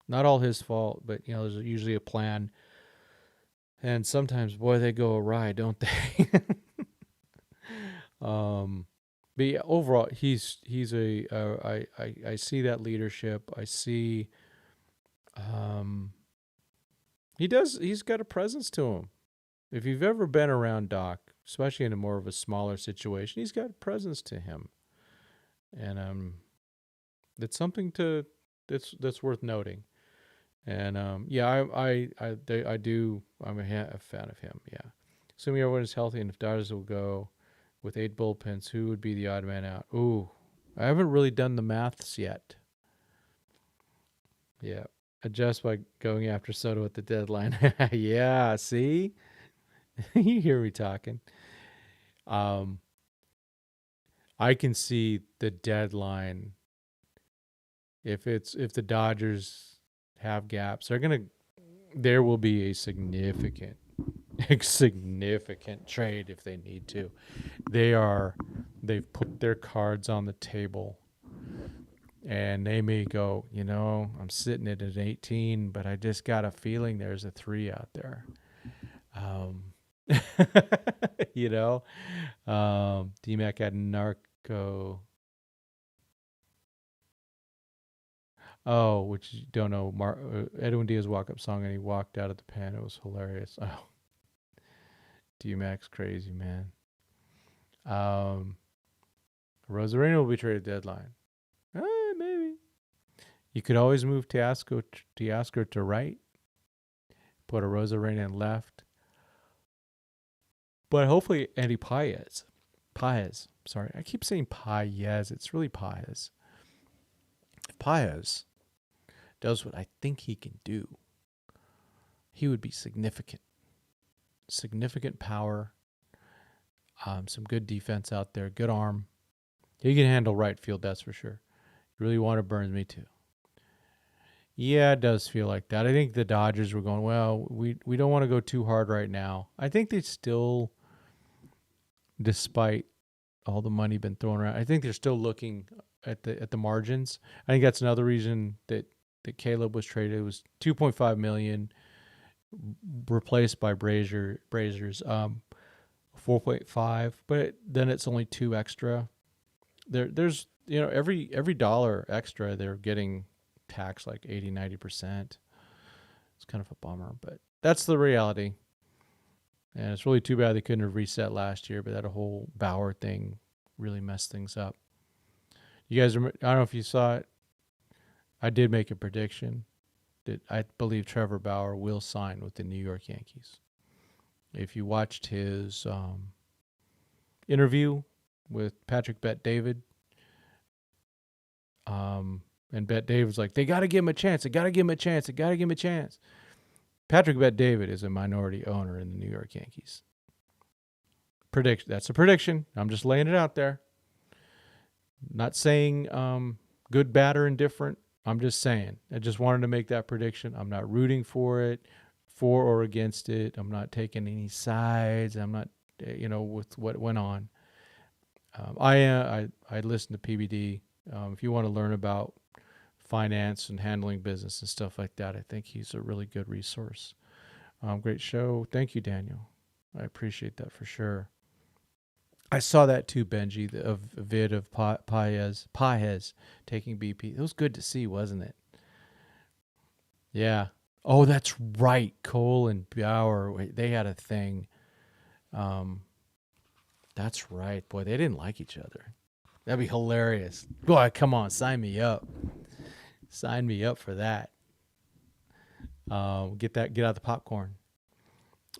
Not all his fault, but, there's usually a plan. And sometimes, boy, they go awry, don't they? But yeah, overall, I see that leadership. I see, he's got a presence to him. If you've ever been around Doc, especially in a more of a smaller situation, he's got a presence to him. And, that's something that's worth noting. And, yeah, I do, I'm a fan of him. Yeah. Assuming everyone is healthy and if Dodgers will go with 8 bullpens, who would be the odd man out? Ooh, I haven't really done the maths yet. Yeah. Adjust by going after Soto at the deadline. Yeah, see? You hear me talking. I can see the deadline. If the Dodgers have gaps, there will be a significant trade if they need to. They've put their cards on the table and they may go, I'm sitting at an 18, but I just got a feeling there's a 3 out there. DMAC had Narco. Oh, which you don't know, Edwin Diaz walk-up song, and he walked out of the pen. It was hilarious. Oh, DMAC's crazy, man. Rosarino will be traded deadline. Maybe. You could always move Teoscar to right. Put a Rosarino in left. But hopefully Andy Paez. Sorry, I keep saying Paez. It's really Paez. If Paez does what I think he can do, he would be significant. Significant power, some good defense out there, good arm. He can handle right field, that's for sure. You really want to Burns, me too. Yeah, it does feel like that. I think the Dodgers were going, well, we don't want to go too hard right now. I think they still, despite all the money been thrown around, I think they're still looking at the margins. I think that's another reason that Caleb was traded. It was $2.5 million replaced by Brazier's 4.5, but then it's only 2 extra. There's every dollar extra they're getting taxed like 80-90%. It's kind of a bummer, but that's the reality. And it's really too bad they couldn't have reset last year, but that whole Bauer thing really messed things up. You guys remember, I don't know if you saw it. I did make a prediction that I believe Trevor Bauer will sign with the New York Yankees. If you watched his interview with Patrick Bet-David, and Bet-David's like, they got to give him a chance. They got to give him a chance. They got to give him a chance. Patrick Bet-David is a minority owner in the New York Yankees. That's a prediction. I'm just laying it out there. Not saying good, bad, or indifferent. I'm just saying. I just wanted to make that prediction. I'm not rooting for it, for or against it. I'm not taking any sides. I'm not, with what went on. I listened to PBD. If you want to learn about finance and handling business and stuff like that, I think he's a really good resource. Great show. Thank you, Daniel. I appreciate that for sure. I saw that too, Benji, a vid of Paez taking BP. It was good to see, wasn't it? Yeah. Oh, that's right. Cole and Bauer, they had a thing. That's right. Boy, they didn't like each other. That'd be hilarious. Boy, come on, sign me up. Sign me up for that. Get out the popcorn.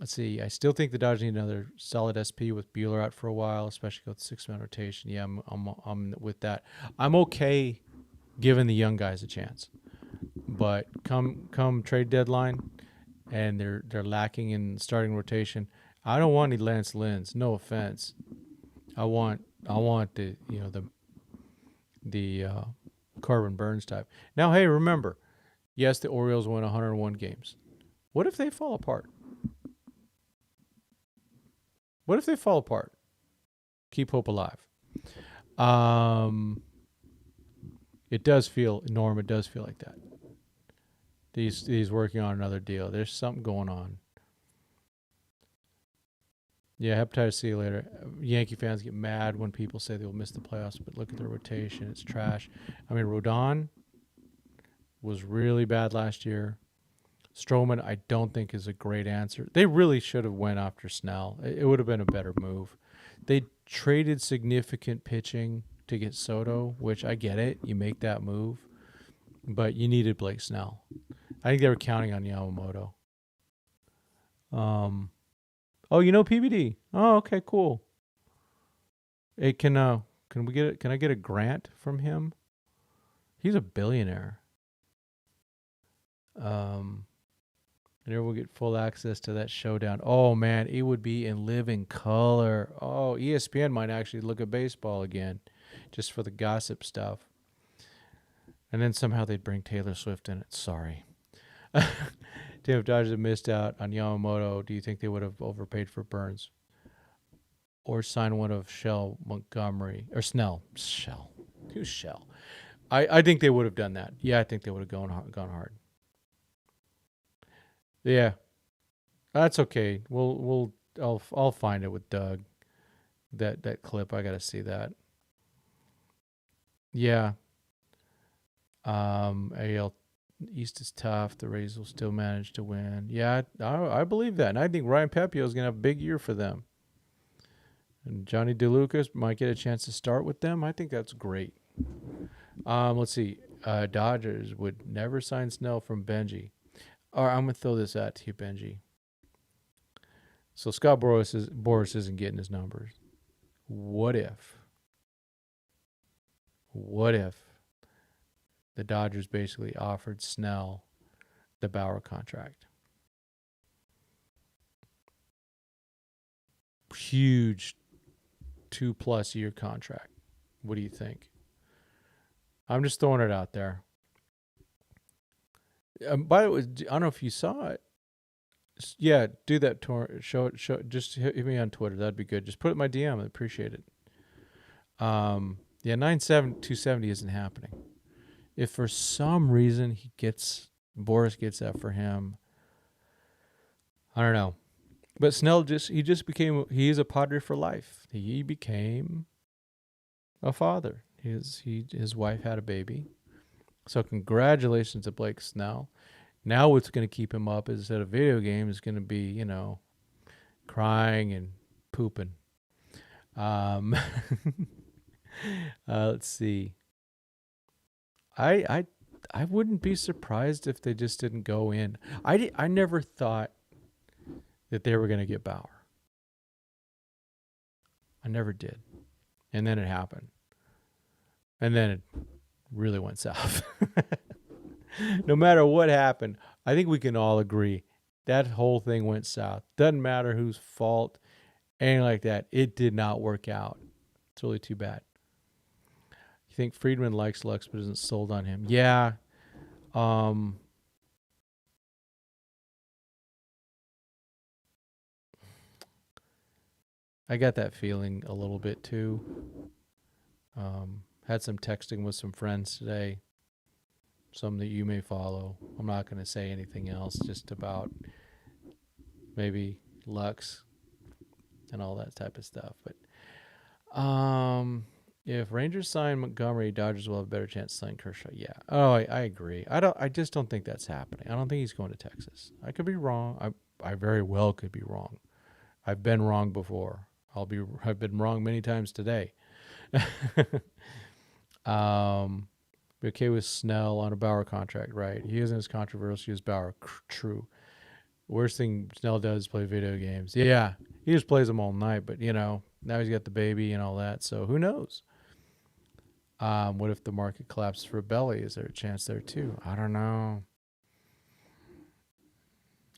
Let's see. I still think the Dodgers need another solid SP with Buehler out for a while, especially with 6-man rotation. Yeah, I'm with that. I'm okay giving the young guys a chance, but come trade deadline, and they're lacking in starting rotation. I don't want any Lance Lynn's. No offense. I want the Corbin Burns type. Now, hey, remember, yes, the Orioles won 101 games. What if they fall apart? What if they fall apart? Keep hope alive. It does feel, Norm, it does feel like that. He's working on another deal. There's something going on. Yeah, hepatitis C later. Yankee fans get mad when people say they'll miss the playoffs, but look at their rotation. It's trash. I mean, Rodon was really bad last year. Stroman, I don't think, is a great answer. They really should have went after Snell. It would have been a better move. They traded significant pitching to get Soto, which I get it. You make that move. But you needed Blake Snell. I think they were counting on Yamamoto. Oh, PBD. Oh, okay, cool. Hey, can we get it? Can I get a grant from him? He's a billionaire. And everyone will get full access to that showdown. Oh man, it would be in living color. Oh, ESPN might actually look at baseball again, just for the gossip stuff. And then somehow they'd bring Taylor Swift in it. Sorry. Tim, if Dodgers had missed out on Yamamoto, do you think they would have overpaid for Burns? Or signed one of Shell Montgomery or Snell? Shell. Who's Shell? I think they would have done that. Yeah, I think they would have gone hard. Yeah. That's okay. I'll find it with Doug. That clip, I gotta see that. Yeah. AL East is tough. The Rays will still manage to win. Yeah, I believe that. And I think Ryan Pepio is going to have a big year for them. And Johnny DeLucas might get a chance to start with them. I think that's great. Let's see. Dodgers would never sign Snell from Benji. All right, I'm going to throw this out to you, Benji. So Scott Boras isn't getting his numbers. What if the Dodgers basically offered Snell the Bauer contract. Huge 2+ year contract. What do you think? I'm just throwing it out there. By the way, I don't know if you saw it. Yeah, do that. Show it. Just hit me on Twitter. That'd be good. Just put it in my DM. I appreciate it. Yeah, 270 isn't happening. If for some reason Boris gets that for him, I don't know. But Snell he's a Padre for life. He became a father. His wife had a baby. So congratulations to Blake Snell. Now what's going to keep him up instead of video games is going to be, crying and pooping. Let's see. I wouldn't be surprised if they just didn't go in. I never thought that they were going to get Bauer. I never did. And then it happened. And then it really went south. No matter what happened, I think we can all agree that whole thing went south. Doesn't matter whose fault, anything like that. It did not work out. It's really too bad. You think Friedman likes Lux but isn't sold on him? Yeah. I got that feeling a little bit too. Had some texting with some friends today. Some that you may follow. I'm not going to say anything else, just about maybe Lux and all that type of stuff. But if Rangers sign Montgomery, Dodgers will have a better chance to sign Kershaw. Yeah. Oh, I agree. I just don't think that's happening. I don't think he's going to Texas. I could be wrong. I very well could be wrong. I've been wrong before. I've been wrong many times today. Okay with Snell on a Bauer contract, right? He isn't as controversial as Bauer. True. Worst thing Snell does is play video games. Yeah, he just plays them all night, but now he's got the baby and all that, so who knows? What if the market collapses for Belly? Is there a chance there too? I don't know.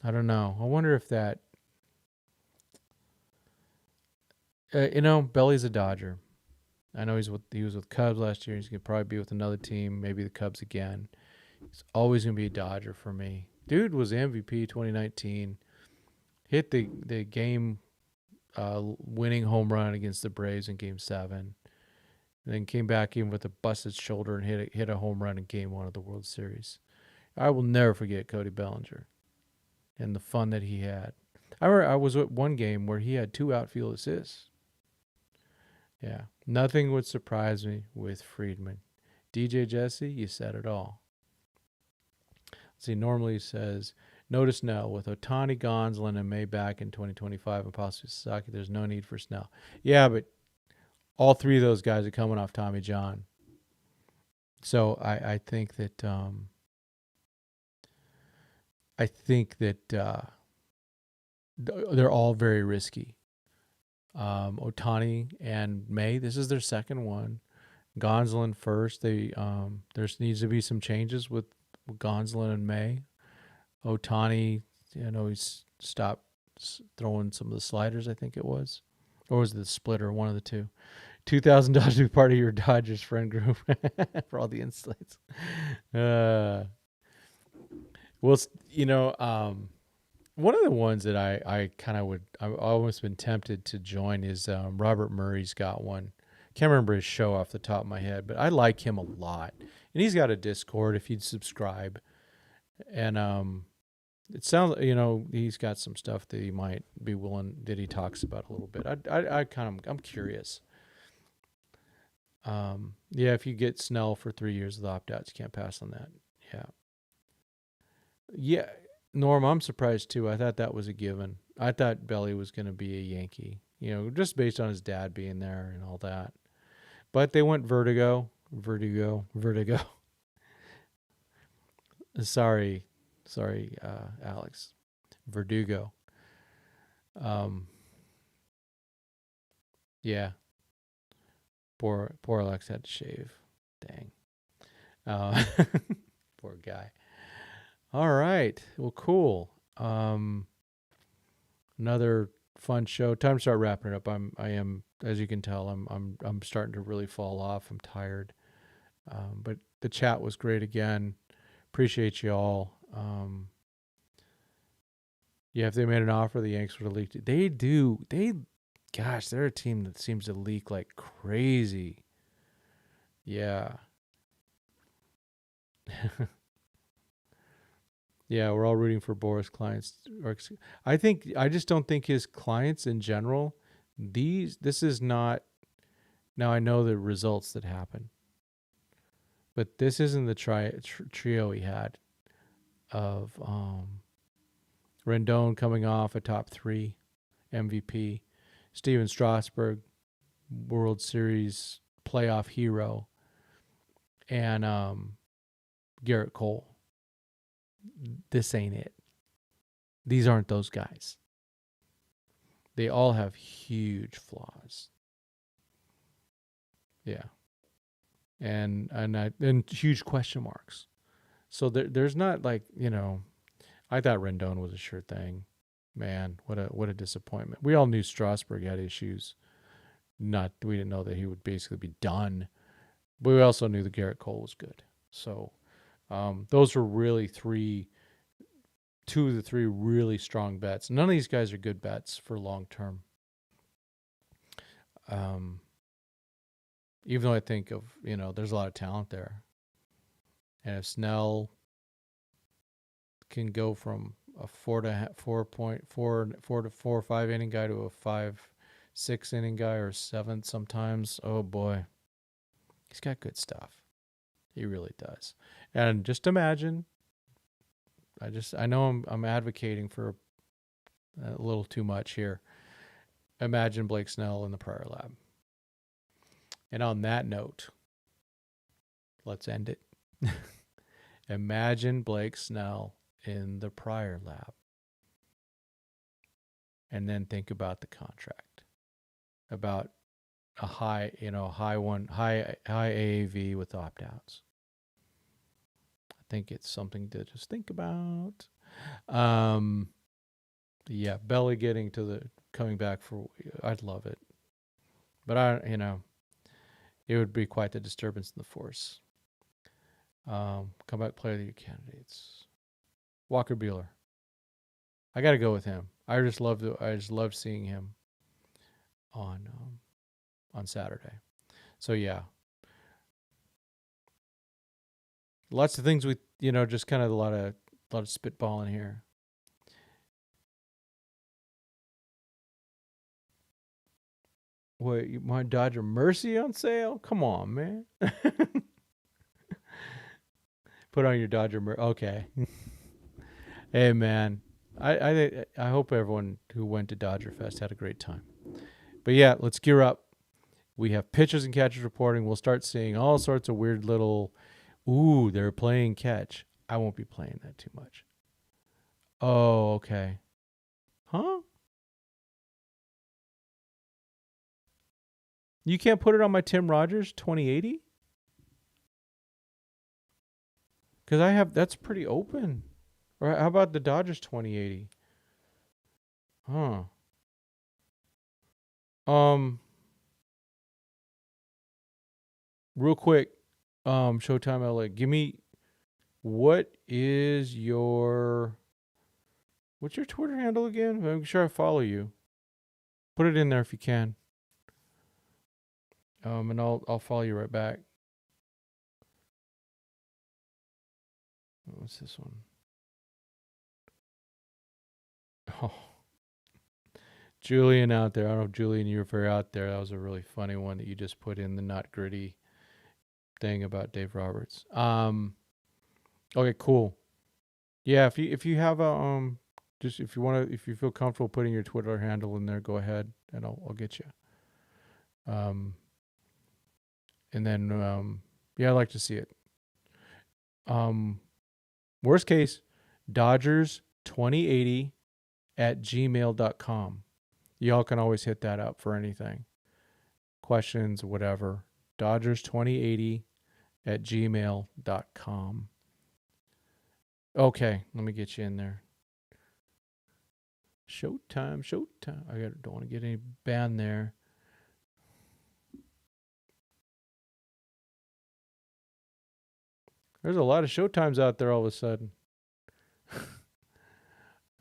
I wonder if that. Belly's a Dodger. I know he was with Cubs last year. He's going to probably be with another team, maybe the Cubs again. He's always going to be a Dodger for me. Dude was MVP 2019. Hit the game winning home run against the Braves in Game 7. And then came back in with a busted shoulder and hit a home run in Game 1 of the World Series. I will never forget Cody Bellinger and the fun that he had. I remember I was at one game where he had 2 outfield assists. Yeah, nothing would surprise me with Friedman. DJ Jesse, you said it all. Let's see, normally says, notice now, with Ohtani, Gonsolin, and May back in 2025 and possibly Sasaki, there's no need for Snell. Yeah, but all 3 of those guys are coming off Tommy John. So I think that they're all very risky. Ohtani and May, this is their second one. Gonsolin first. There needs to be some changes with Gonsolin and May. Ohtani, he's stopped throwing some of the sliders, I think it was. Or was it the splitter, one of the two. $2,000 to be part of your Dodgers friend group for all the insights. One of the ones that I've almost been tempted to join is Robert Murray's got one. Can't remember his show off the top of my head, but I like him a lot. And he's got a Discord if you'd subscribe. And it sounds, he's got some stuff that he might be willing, that he talks about a little bit. I'm curious. If you get Snell for 3 years of the opt-outs, you can't pass on that. Yeah. Yeah. Norm, I'm surprised too. I thought that was a given. I thought Belly was going to be a Yankee, just based on his dad being there and all that. But they went Vertigo. Sorry, Alex. Verdugo. Yeah. Poor Alex had to shave. Dang. Uh, poor guy. All right. Well, cool. Another fun show. Time to start wrapping it up. I am, as you can tell, I'm starting to really fall off. I'm tired. But the chat was great again. Appreciate you all. Yeah, if they made an offer, the Yanks would have leaked it. They do. Gosh, they're a team that seems to leak like crazy. Yeah. Yeah, we're all rooting for Boris clients. I just don't think his clients in general, this is not, now I know the results that happen, but this isn't the trio he had of Rendon coming off a top 3 MVP, Steven Strasburg, World Series playoff hero, and Garrett Cole. This ain't it. These aren't those guys. They all have huge flaws. Yeah. And huge question marks. So there's not like, I thought Rendon was a sure thing. Man, what a disappointment. We all knew Strasburg had issues. We didn't know that he would basically be done. But we also knew that Garrett Cole was good. So those were really two of the three really strong bets. None of these guys are good bets for long term. Even though I think of, there's a lot of talent there. And if Snell can go from a 4 or 5 inning guy to a 5-6 inning guy or 7 sometimes, oh boy, he's got good stuff. He really does. And just imagine, I know I'm advocating for a little too much here. Imagine Blake Snell in the Prior Lab. And on that note, let's end it. Imagine Blake Snell in the Prior Lab. And then think about the contract. About a high AAV with opt-outs. I think it's something to just think about. Yeah, Belly coming back I'd love it. But it would be quite the disturbance in the force. Comeback player of the year candidates. Walker Buehler. I got to go with him. I just loved seeing him on Saturday. So yeah. Lots of things with, just kind of a lot of spitballing here. Wait, you want Dodger Mercy on sale? Come on, man. Put on your Dodger Mercy. Okay. Hey, man. I hope everyone who went to Dodger Fest had a great time. But yeah, let's gear up. We have pitchers and catchers reporting. We'll start seeing all sorts of weird little, they're playing catch. I won't be playing that too much. Oh, okay. Huh? You can't put it on my Tim Rogers 2080? Because that's pretty open. Or how about the Dodgers 2080? Huh. Real quick, Showtime LA. Give me, what's your Twitter handle again? I'm sure I follow you. Put it in there if you can. And I'll follow you right back. What's this one? Oh, Julian out there. I don't know if Julian, you were out there. That was a really funny one that you just put in the not gritty thing about Dave Roberts. Okay, cool. Yeah, if you have a just if you feel comfortable putting your Twitter handle in there, go ahead and I'll get you. And then yeah, I'd like to see it. Worst case, Dodgers 2080 at gmail.com. Y'all can always hit that up for anything. Questions, whatever. Dodgers 2080 @gmail.com. Okay, let me get you in there. Showtime. Don't want to get any banned there. There's a lot of Showtimes out there all of a sudden.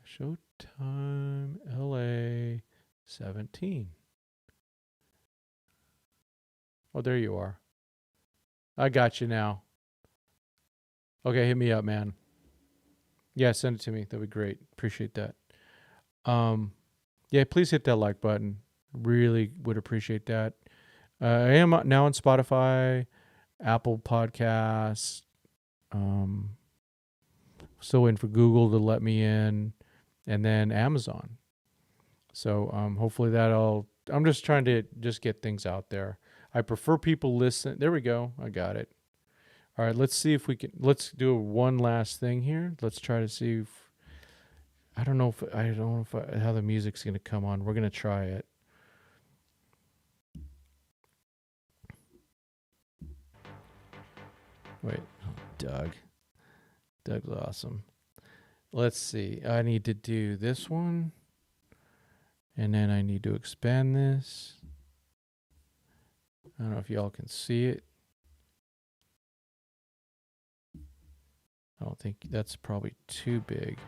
Showtime LA 17. Oh, there you are. I got you now. Okay, hit me up, man. Yeah, send it to me. That'd be great. Appreciate that. Yeah, please hit that like button. Really would appreciate that. I am now on Spotify, Apple Podcasts. Still waiting for Google to let me in, and then Amazon. So hopefully I'm just trying to just get things out there. I prefer people listen. There we go. I got it. All right, let's see if we can. Let's do one last thing here. Let's try to see if. I don't know how the music's gonna come on. We're gonna try it. Wait, Doug's awesome. Let's see. I need to do this one, and then I need to expand this. I don't know if y'all can see it. I don't think that's probably too big.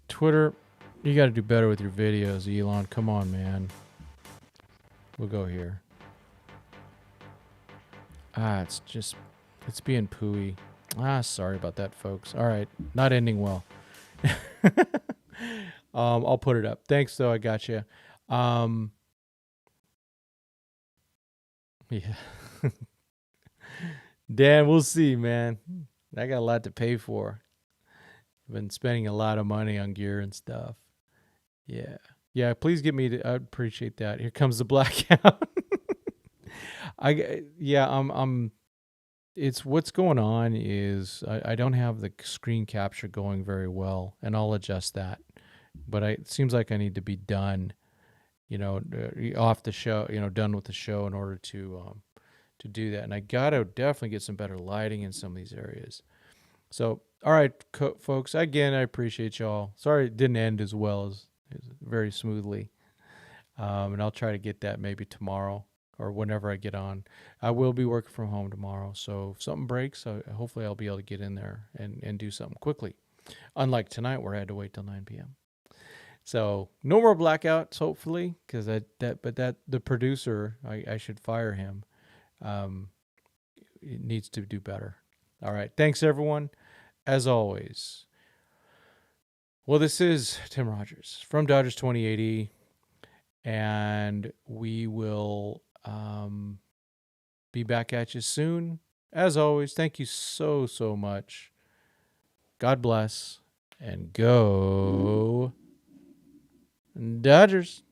Twitter, you got to do better with your videos, Elon. Come on, man. We'll go here. It's being pooey. Sorry about that, folks. All right, not ending well. I'll put it up. Thanks, though. I got you. Yeah. Dan, we'll see, man. I got a lot to pay for. I've been spending a lot of money on gear and stuff. Yeah. Yeah, please get me I'd appreciate that. Here comes the blackout. It's what's going on is I don't have the screen capture going very well, and I'll adjust that. But it seems like I need to be done, off the show, done with the show in order to do that. And I got to definitely get some better lighting in some of these areas. So, all right, folks, again, I appreciate y'all. Sorry it didn't end as well as very smoothly. And I'll try to get that maybe tomorrow or whenever I get on. I will be working from home tomorrow. So if something breaks, hopefully I'll be able to get in there and do something quickly. Unlike tonight where I had to wait till 9 p.m. So no more blackouts, hopefully, because the producer, I should fire him. It needs to do better. All right. Thanks, everyone. As always. Well, this is Tim Rogers from Dodgers 2080, and we will be back at you soon. As always, thank you so, so much. God bless, and go Dodgers.